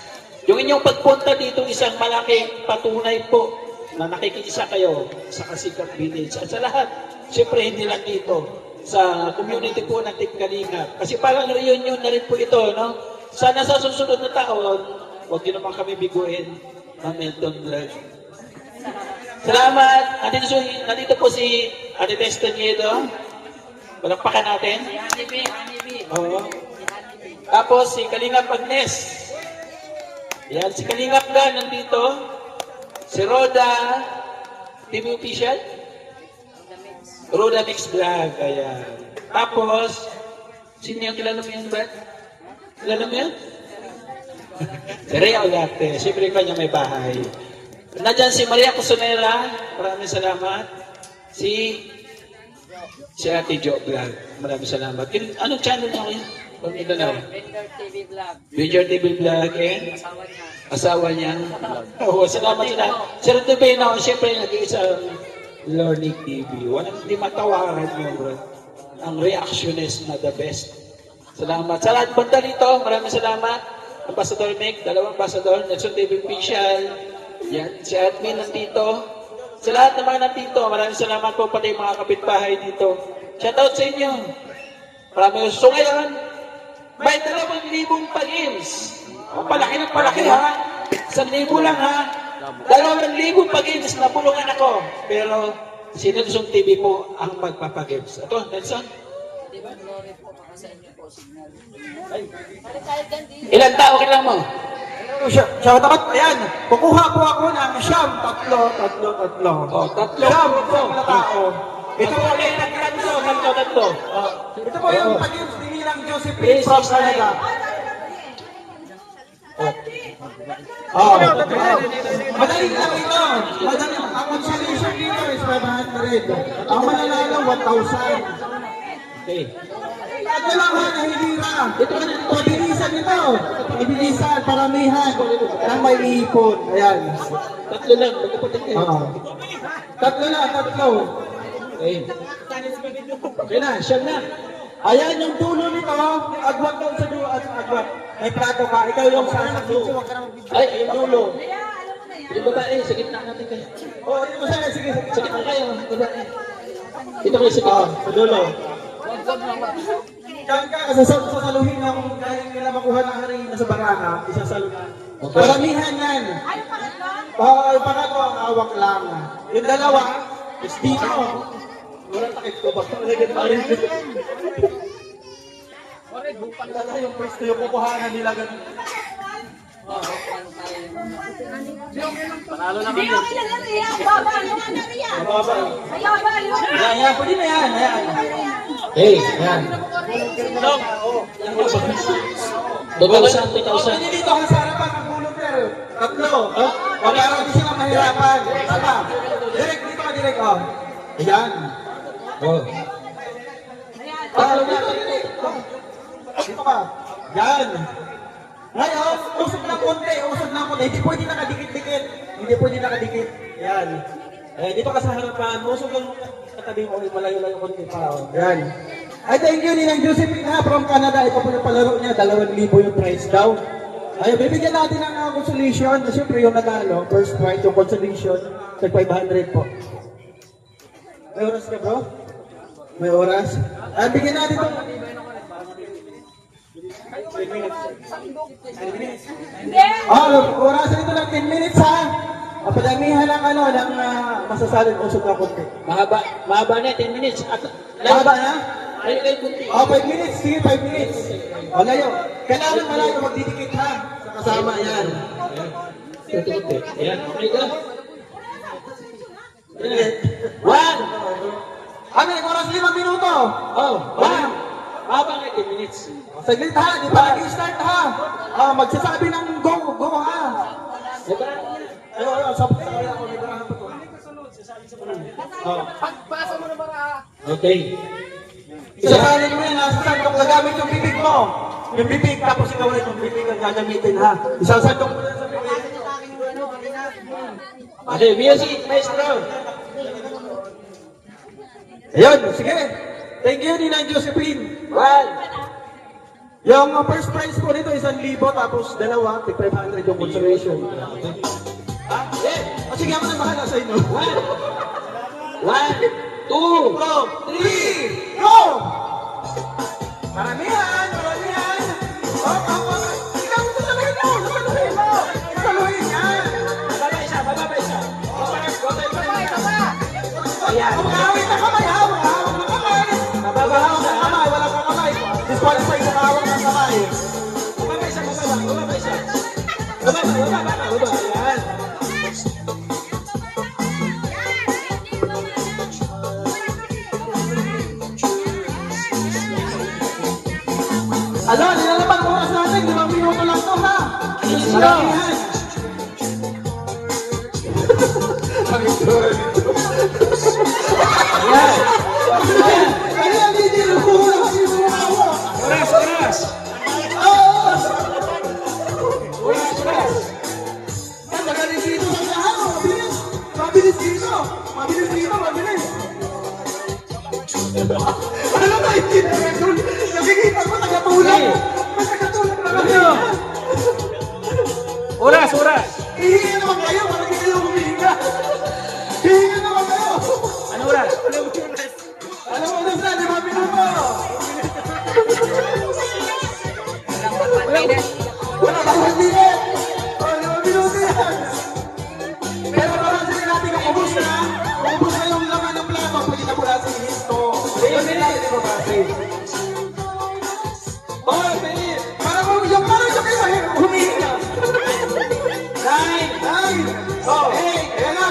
Yung inyong pagpunta dito, isang malaking patunay po na nakikisa kayo sa Kasikat Village. At sa lahat, siyempre hindi lang dito, sa community po ng Team Kalingap. Kasi parang reunion na rin po ito, no? Sana sa susunod na taon, huwag niyo naman kami biguin ng Milton Vlog. Salamat! Nandito po si Ate Testaniedo. Palakpakan natin. Oo. Tapos si Kalingap Agnes. Yan, si Kalingap Ga nandito. Si Roda, TV Official. Roda Mix Vlog. Ayan. Tapos, sino yung kilala mo yan ba? Kilala mo yan? Si Rhea Olarte. Siyempre kanya may bahay. Nandiyan si Maria Cosonera. Maraming salamat. Si Ate Jo Vlog. Maraming salamat. Anong channel niya kayo? Vendor TV Vlog. Vendor TV Vlog and asawa niya. Oo, salamat sila. Si Ate Beno, siyempre nag-iisang Learning TV. Walang hindi matawaran yun, bro. Ang reactionist na the best. Salamat. Sa lahat banda dito, maraming salamat. Ambassador Meg, dalawang ambassador, Nelson TV Official. Yan, si admin nandito. Sa lahat ng mga nandito, maraming salamat po pati mga kapitbahay dito. Shoutout sa inyo. Maraming gusto ngayon. May 2,000 pa-games. Palaki ng palaki ha. 1,000 lang ha. 2,000 pa-games na bulungan ako. Pero si Nelson TV po ang magpapagames. Ito, Nelson. Ilan tao kailangan mo? Shout out, ayan. Kukuha po ako ng siyam, tatlo. Siyam, na tao. Ito po ulit, tatlo. Ito po yung pag-games ni Nilang Josephine from Canada. Madali lang ito. Madali. Ang consolation dito is 500. Ang mananalo, 1,000. Okay. Ito lang ha, nahihira. Pabilisan ito. Pabilisan, paramihan. Nang may ipon. Ayan. Tatlo lang, magkapatid kayo. Tatlo. Okay. Okay na, siyam na. Ayan yung dulo nito. Agwat daw sa dulo at agwat. May plato ka. Ikaw yung sa dulo. Ay, yung dulo. Yung babae, sa gitna natin kayo. Oh, ito sa sige. Sa gitna kayo, babae. Dito kayo sa gitna. Sa dulo. Diyan ka, sasaluhin ng kaya nila makuha ng hari na sa baraha. Isasaluhin. Paramihan yan. Yung pangatlo, ang awak lang. Yung dalawa, is dito. Walang takip ko. Basta nalagyan pa rin. Dala yung pwesto yung kukuhanan nila ganun. Panalo na Hindi, kami. okay lang yan. Baba, yung ano na yan. Baba. Baba, yung Ayan, pwede na yan. Ayan. Hey, yan. Babawasan, 2,000. Pwede dito ka sa harapan ng volunteer. Tatlo. Para hindi sila mahirapan. Tama. Direct dito ka, direct. Ayan. Oh. Tatlo na. Dito ka. Yan. Ngayon, usog ng konti. Hindi pwede nakadikit-dikit. Yan. Dito ka sa harapan. Usog lang katabi mo ulit. Malayo-layo konti pa. Yan. Ay, thank you Ninang Josephine ha, from Canada. Ito po yung palaro niya. 2,000 yung prize daw. Ay, bibigyan natin ng consolation. Siyempre yung nanalo, first prize, yung consolation. Tag 500 po. May oras ka bro? May oras? Ay, bigyan natin ito. 10 minutes. Hindi. Orasan ito lang 10 minutes ha. Padamihan ng masasalin usog na konti. Mahaba na, 10 minutes. Mahaba na? Layo kayo kunti. 5 minutes. Sige, 5 minutes. O, layo. Kailangan malayo magdidikit ha. Sa kasama yan. Kunti-kunti. Ayan, okay ka. 1. Amin, oras 5 minuto. Oh, 1. Mahaba na, 10 minutes. Saglit ha, di pa nag-start ha. Magsasabi ng go ha. Ayun, sabi sa kanya ako, may barahan pa to. Pagpasa mo na baraha. Okay. Isasalin mo yan, nasasandok, gagamit yung bibig mo. Yung bibig, tapos ikaw ulit yung bibig ang gagamitin ha. Isasandok mo na sa bibig. Okay, music, maestro. Ayun, sige. Thank you, Ninang Josephine. Yung first prize po nito, 1,000, tapos 2, tig 500 yung consolation. Sige, ako na bahala sa inyo. 1, 2, 3, go! Maramihan! Ikaw, sasaluhin mo! Sasaluhin yan! bababa isa. Ayan. Hawak na kamay, hawak na kamay! Hawak na kamay, walang kakamay. Disqualify sa hawak ng kamay. Bababa isa. Baba. Ayan. Nilalabang oras natin, 5 minuto lang to ha! Maramihan! Ayan, hindi rin po lang kasi sumawa! Oras. Magaling dito sa lahat, mabilis dito! Ano ba hindi na rin? Nakikita ko, tagatulog na kami! Oras. Hihinga naman kayo, parang hindi kayo humihinga! Hihinga naman kayo! Ano oras? Alam mo na sa 5 minuto! Wala pa 1 minute! 5 minuto yan! Pero parang sabi natin kung ubus na yung laman ng plato, pwede na mula sa hinto. Ayun nila, hindi ba kasi? Parang yung kayo humihinga! 9! Ayan na!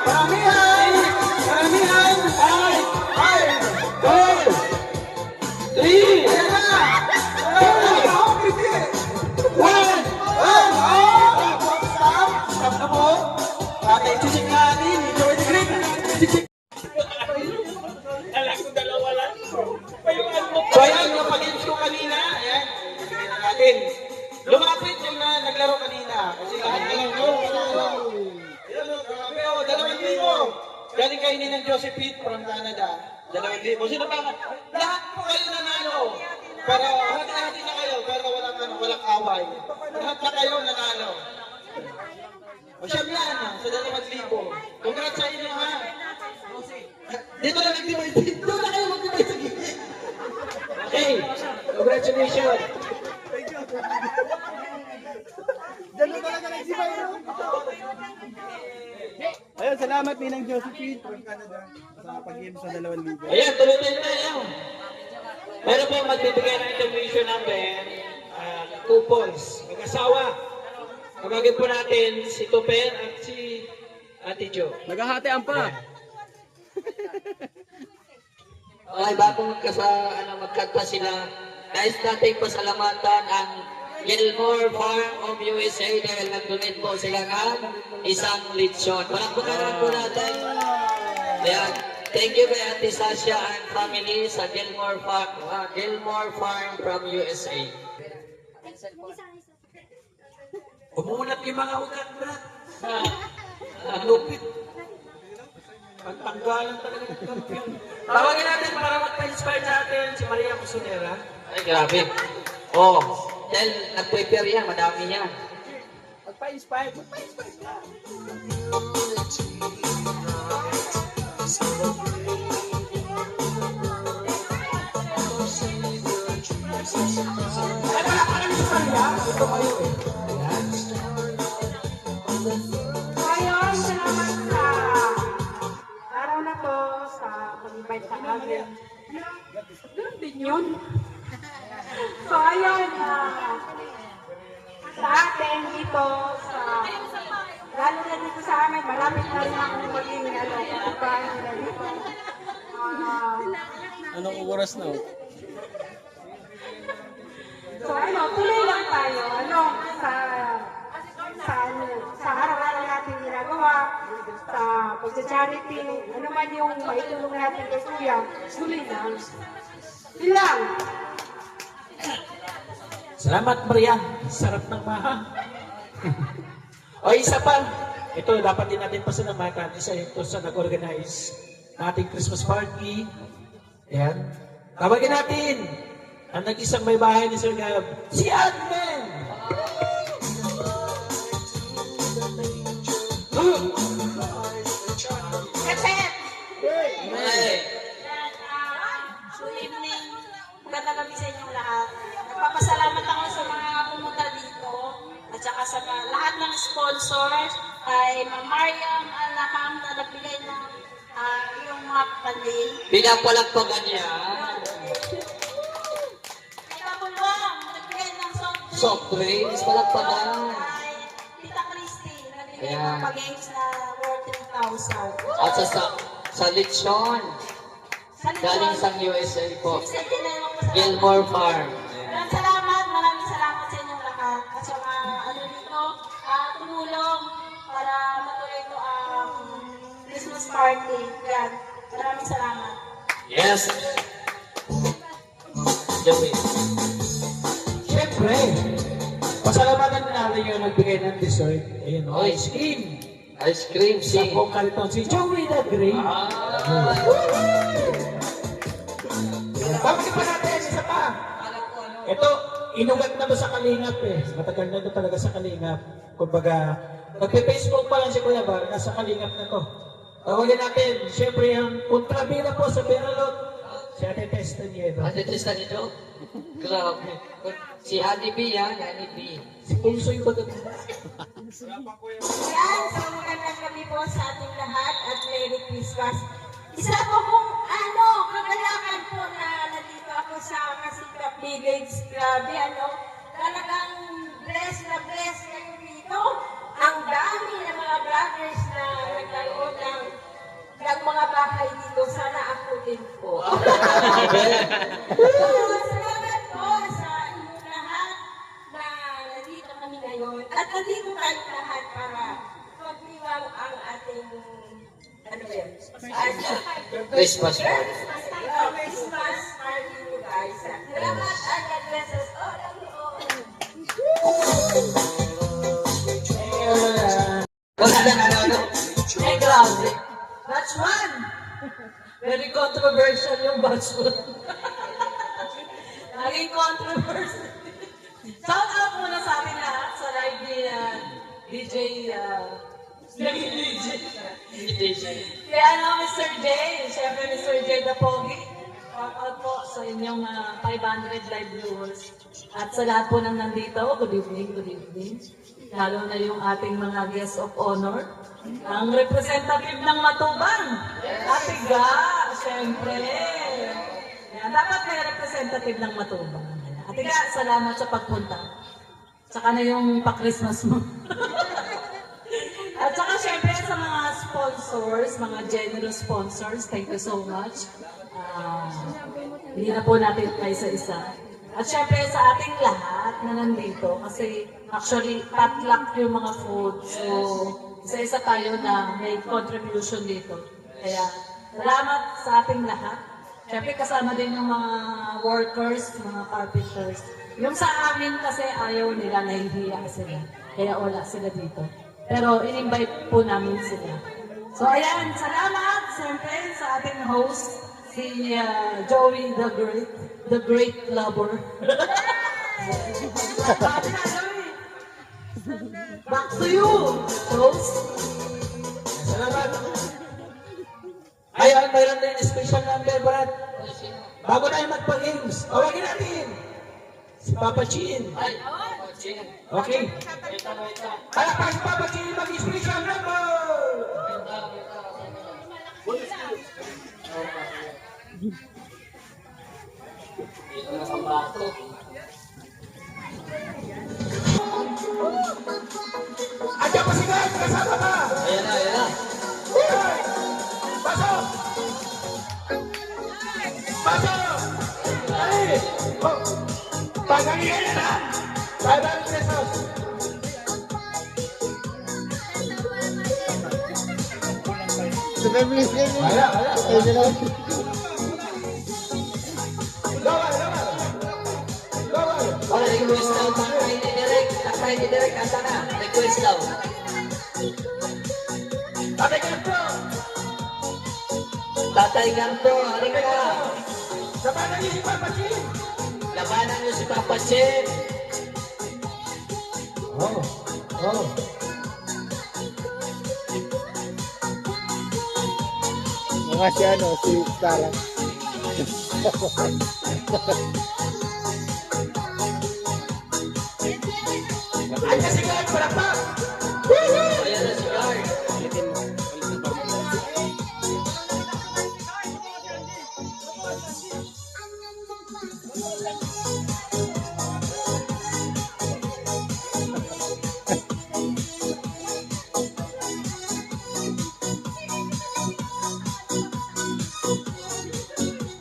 Paramihan! 3, Ayan na! Stop na po! Chichik natin! Enjoy the green! Chichik! Alam ko dalawa lang. So ayan, yung pag-games ko kanina, ayan, tignan natin. Lumapit yung naglaro kanina. Kasi lahat na lang yun. Ayan, grabe o, 2,000. Galing kayo ni ng Josephine from Canada. 2,000. Sino pa? Lahat po kayo nanalo. Pero hati-hati na kayo, pero walang away. Lahat na kayo nanalo. O siya yan, sa 2,000. Congrats sa inyo ha. Dito na nag-divide. Dito na kayo mag-divide sa gilid. Okay, congratulations. Dalo talaga nag-divide. Ayun, salamat Ninang Josephine from Canada sa pag-game sa 2,000. Ayan, tuloy-tuloy tayo. Meron po magbibigay ng intermission namin, coupons, mag-asawa. Kamagin po natin si Tupen at si Ate Jo. Naghahatian pa. Okay, bago magkanta sila, nais natin pasalamatan ang Gilmore Farm of USA dahil nag-donate po sila ng isang lechon. Palakpakan po natin. Ayan. Thank you kay Ate Sasha and family sa Gilmore Farm from USA. Umunat yung mga ugat, Brad. Lupit. Pagtanggalan talaga ng kampiyon. Tawagin natin para magpa-inspire sa atin si Maria Musunera. Ay, grabe. Oh, dahil nag-prepare yan, madami yan. Magpa-inspire ka. Ay, wala pa kami sa kanya. Ito kayo eh. Ayan. Ganun din yun. So, ayun, sa atin dito, lalo na dito sa amin, malapit na rin akong maging, kapitbahay nila dito. Anong oras na? So, tuloy lang tayo, sa araw-araw natin ginagawa, sa pagsa-charity, ano man yung maitulong natin kay Kuya, tuloy lang. Yun lang. Salamat, Maria. Sarap ng maha. O, isa pa. Ito, dapat din natin pasalamatan. Isa ito sa nag-organize ng ating Christmas party. Ayan. Tawagin natin ang nag-isang may bahay ni Sir Gab, si Admin! Good evening. Magandang gabi sa inyong lahat. Nagpapasalamat ako sa mga pumunta dito at saka sa lahat ng sponsors, kay Ma'am Mariam Alakam na nagbigay ng yung mga panding. Pinapalagpagan niya. Kay Kabulong, nagbigay ng Soft drinks, palagpagan. Kay Tita Christy, nagbigay Ayan. ng pag-games na worth 3,000. At sa lechon. Galing sa USA po. Gilmore Farm. Maraming salamat sa inyong lahat. At sa mga dito, tumulong para matuloy ito ang Christmas party. Yan. Maraming salamat. Yes! Joey. Siyempre, pasalamatan natin yung nagbigay ng dessert. Ayun, ice cream. Ice cream, Sa buong kariton, si Joey the Great. Bakit pa natin, isa pa. Ito, inugat na to sa Kalingap eh. Matagal na to talaga sa Kalingap. Kumbaga, nagpe-Facebook pa lang si Kuya Bar, nasa Kalingap na to. Tawagin natin, siyempre yung kontrabida po sa Benalot, si Ate Testa Nieto. Ate Testa Nieto? Grabe. Si Honey B yan, Honey B. Si Pulsoy ba ito? Yan, so magandang gabi po sa ating lahat at Merry Christmas. Isa po pong kagalakan po na nandito ako sa Masikap Village. Grabe, talagang bless na bless kayo dito. Ang dami ng mga vloggers na nagkaroon ng mga bahay dito. Sana ako din po. Salamat po sa inyong lahat na nandito kami ngayon. At nandito tayo lahat para magdiwang ang ating Christmas party. Christmas party mo guys. Salamat and God bless us all. Eh, grabe. Batch 1. Very controversial yung batch 1. Naging controversy. Shout out muna sa ating lahat sa live ni DJ. Kaya Mr. J, syempre Mr. J the Pogi. Shout out po sa inyong 500 live viewers. At sa lahat po nang nandito, good evening, good evening. Lalo na yung ating mga guests of honor. Ang representative ng Matubang. Ate Ga, syempre. Yan, dapat may representative ng Matubang. Ate Ga, salamat sa pagpunta. Tsaka na yung pa-Christmas mo. At saka syempre sa mga sponsors, mga generous sponsors, thank you so much. Hindi na po natin isa-isa. At syempre sa ating lahat na nandito, kasi actually potluck yung mga food. So isa-isa tayo na may contribution dito. Kaya salamat sa ating lahat. Syempre kasama din yung mga workers, mga carpenters. Yung sa amin kasi ayaw nila, nahihiya sila. Kaya wala sila dito. Pero in-invite po namin sila. So ayan, salamat siyempre sa ating host, si Joey the Great Lover. Back to you, host. Salamat. Ayan, mayroon din special number, Brad. Bago tayo magpa-games, tawagin natin si Papa Chin. Okay. Palakpak si Papa Chin, mag-special number! Andiyan pa si Guard, kasama ka! Ayan na, ayan na. Pasok! Pasok! Ay! Oh! Pagalingan niya na! 500 pesos! Wala, wala. Lawal, lawal! Lawal! Wala, request daw. Takay ni Derek. Takay ni Derek. Asa na? Request daw. Tatay Ganto! Tatay Ganto, halika ka. Labanan niyo si Papa Chin! Labanan niyo si Papa Chin. Oh, oh. Mga si ano, si Sarah. Andiyan si Guard, palakpak! Ayan na si Guard.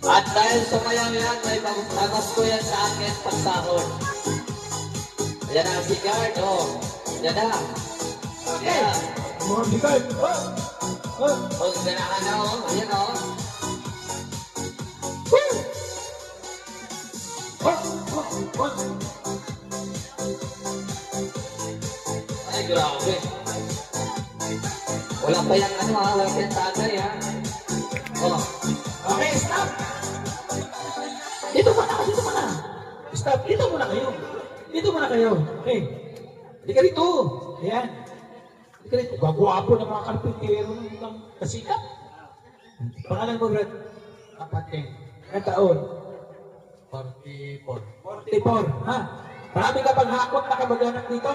At dahil sumayaw yan, may pagtagas ko yan sa akin pagsahod. Ayan na si Guard, oh. Ayan na. Ayan na. Mga si Guard! Oh! Oh! Oh, ganahan na, oh. Ayan, oh. Oh! Oh! Oh! Ay, grabe. Wala pa yung ano, ha. Wala pa yung tagay, ha. Oh. Okay, stop! Dito muna, dito muna. Stop, dito muna kayo. Dito muna kayo. Hey, hindi ka dito. Ayan. Hindi ka dito. Gagwapo ng mga karpintero ng kasikap. Pangalan mo, Brad? Kapatid. Ilang taon? 44. 44, ha? Marami ka bang hakot na kabaganak dito?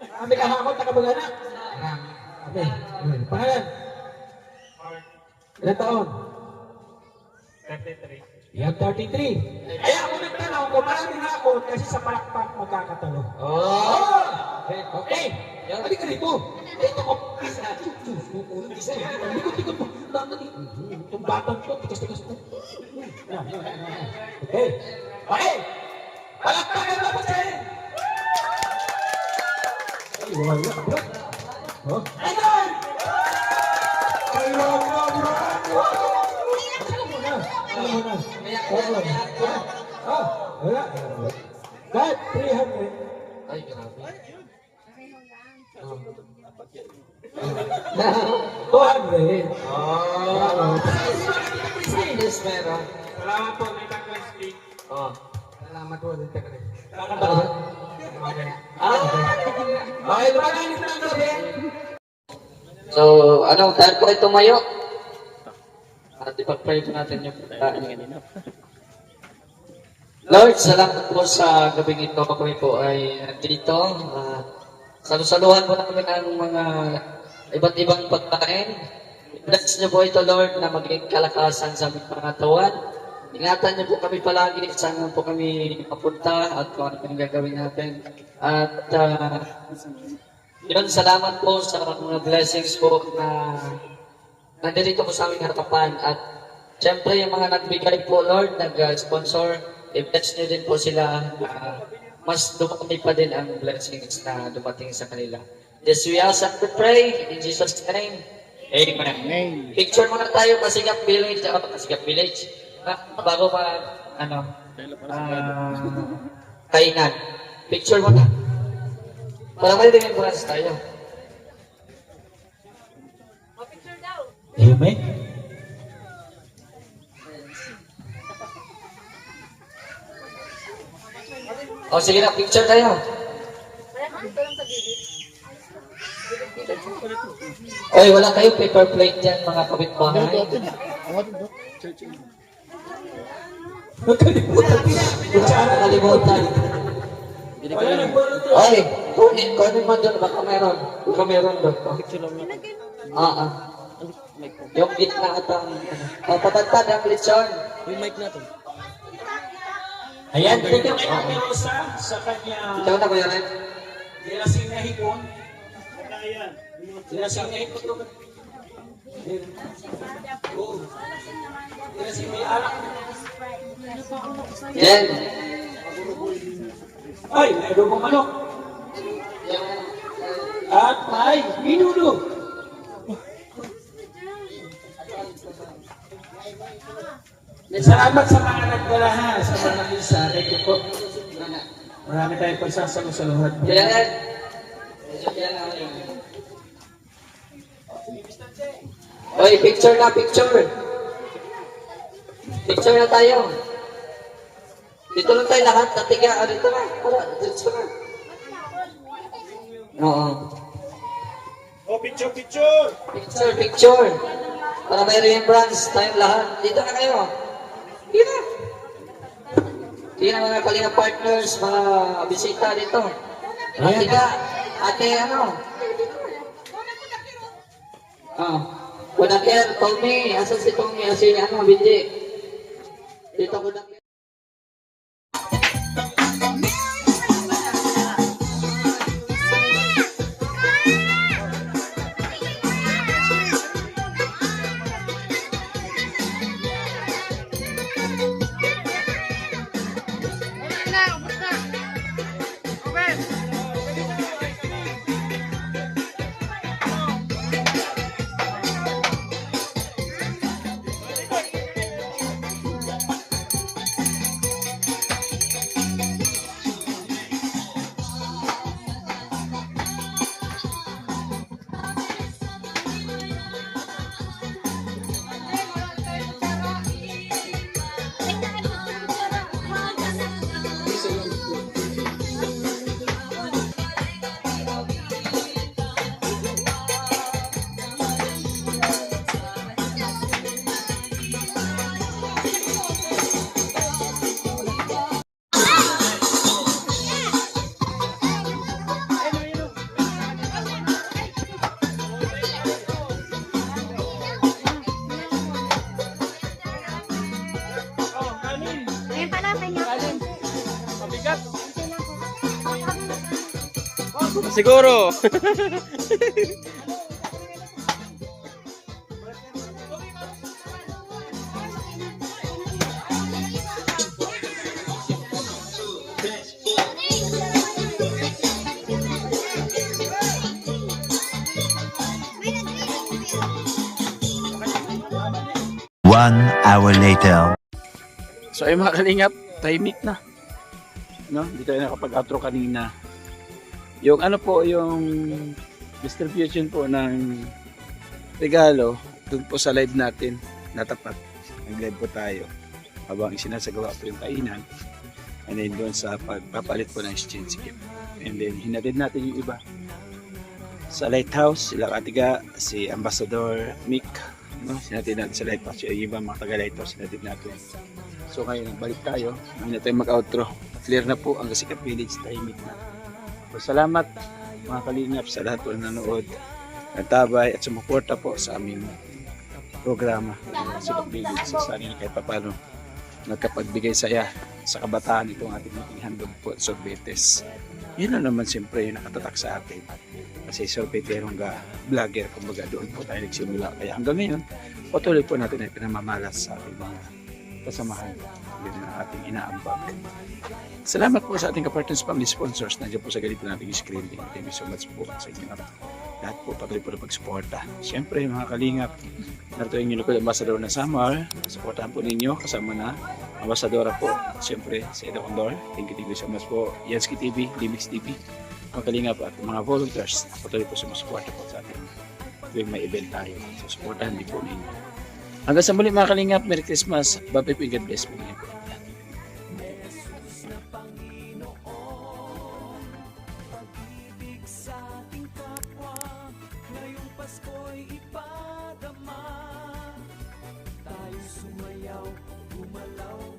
Marami ka hakot na kabaganak? Okay. Pangalan? Ilang taon? 33. Yan, 33. Kaya ako nagtanong kung maraming hakot kasi sa palakpak magkakatalo. Oh! Okay. Hindi ka rito. Dito ko. Isa. Isa. Likod-likod mo. Itong batang to. Tigas-tigas to. Okay. Okay. Palakpakan na po sa'yo. Ay, wala. Oh. Ayun! Ayun! Wala. Kahit 300. Ay, grabe. 200. Oh. Yes, meron. Salamat po, Tita Crispy. Oh. Salamat po. Ah? Okay, maraming na gabi. So, ano, tayo po ay tumayo. At ipag-pray po natin yung pagkain. Lord, salamat po sa gabing ito. Kami po ay nandito. Salusaluhan po namin ang mga iba't ibang pagkain. Bless niyo po ito, Lord, na maging kalakasan sa aming pangatawan. Ingatan niyo po kami palagi saan po kami mapunta at kung ano yung gagawin natin. At yun, salamat po sa mga blessings po na nandito po sa aming harapan. At syempre yung mga nagbigay po, Lord, nag-sponsor, i-bless niyo din po sila. Mas dumami pa din ang blessings na dumating sa kanila. This we ask and we pray in Jesus' name. Amen. Picture muna tayo, Kasigap Village. Kasigap Village. Bago pa, kainan. Picture muna. Para kayo din yung bukas tayo. Amen. O sige na, picture tayo. Oy, wala kayo paper plate dyan, mga kapitbahay. Nakalimutan. Oy, kunin mo doon, baka meron. Baka meron doon. Yung gitna at ang patagtad ang lechon. Yung mic natin. Ayan, Thank you kay Ate Rosa sa kanya. ikaw na Kuya Ren. Dinasing na hipon. Dinasing na hipon to. Oo. Dinasing may alak. Jen. Ay, may adobong manok. At may minudo. Salamat sa mga nagdala ha, sa mga isa. Thank you po. Marami tayong pagsasalusaluhan. Kuya Ren. Oy, picture na, picture. Picture na tayo. Dito lang tayo lahat, natiga. Dito na, para, dito na. Oo. Oh, picture, picture! Picture, picture. Para may remembrance tayong lahat. Dito na kayo. Dito na. Dito na mga kalinga partners, mga bisita dito. Natiga. Ate, ano? Kudaker, Tommy. Asan si Tommy? Asan si ano, Bindi? Dito Kudaker. Siguro. One hour later. So ay mga kalingap, tahimik na. No, hindi tayo nakapag-outro kanina. Yung ano po, yung distribution po ng regalo dun po sa live natin natapat. Nag-live po tayo habang isinasagawa po yung kainan. And then doon sa pagpapalit po ng exchange gift. And then hinatid natin yung iba sa Lighthouse, sila Katiga, si Ambassador Mick, no? Sinatid natin sa Lighthouse, yung iba mga taga-Lighthouse sinatid natin. So ngayon, nagbalik tayo, hindi na tayo mag-outro. Clear na po ang Kasikap Village, tahimik na. So, salamat mga kalingap sa lahat po na nanood, nagtabay at sumuporta po sa aming programa Kasikap Village. So sana kahit papano nagkapagbigay saya sa kabataan itong ating handog po at sorbetes. Yun na naman siyempre yung nakatatak sa atin. Kasi sorbeterong vlogger, kumbaga doon po tayo nagsimula. Kaya hanggang ngayon, patuloy po natin ay pinamamalas sa ating mga kasamahan. Yun ang ating inaambag. Salamat po sa ating kapartners family sponsors. Nandiyan po sa ganito nating screen. Thank you so much po sa inyo. Lahat po patuloy po na pagsuporta. Siyempre mga kalingap, narito yung Unicorn Ambassador na Summer. Supportahan po ninyo kasama na Ambassadora po. Siyempre sa Edo Condor. Thank you so much po. Yansky TV, Limix TV. Mga kalingap at mga volunteers. Patuloy po sumusuporta po sa ating tuwing may event tayo. So supportahan din po ninyo. Hanggang sa muli mga kalingap. Merry Christmas. Bye-bye po. God bless po ninyo. Tayo sumayaw, gumalaw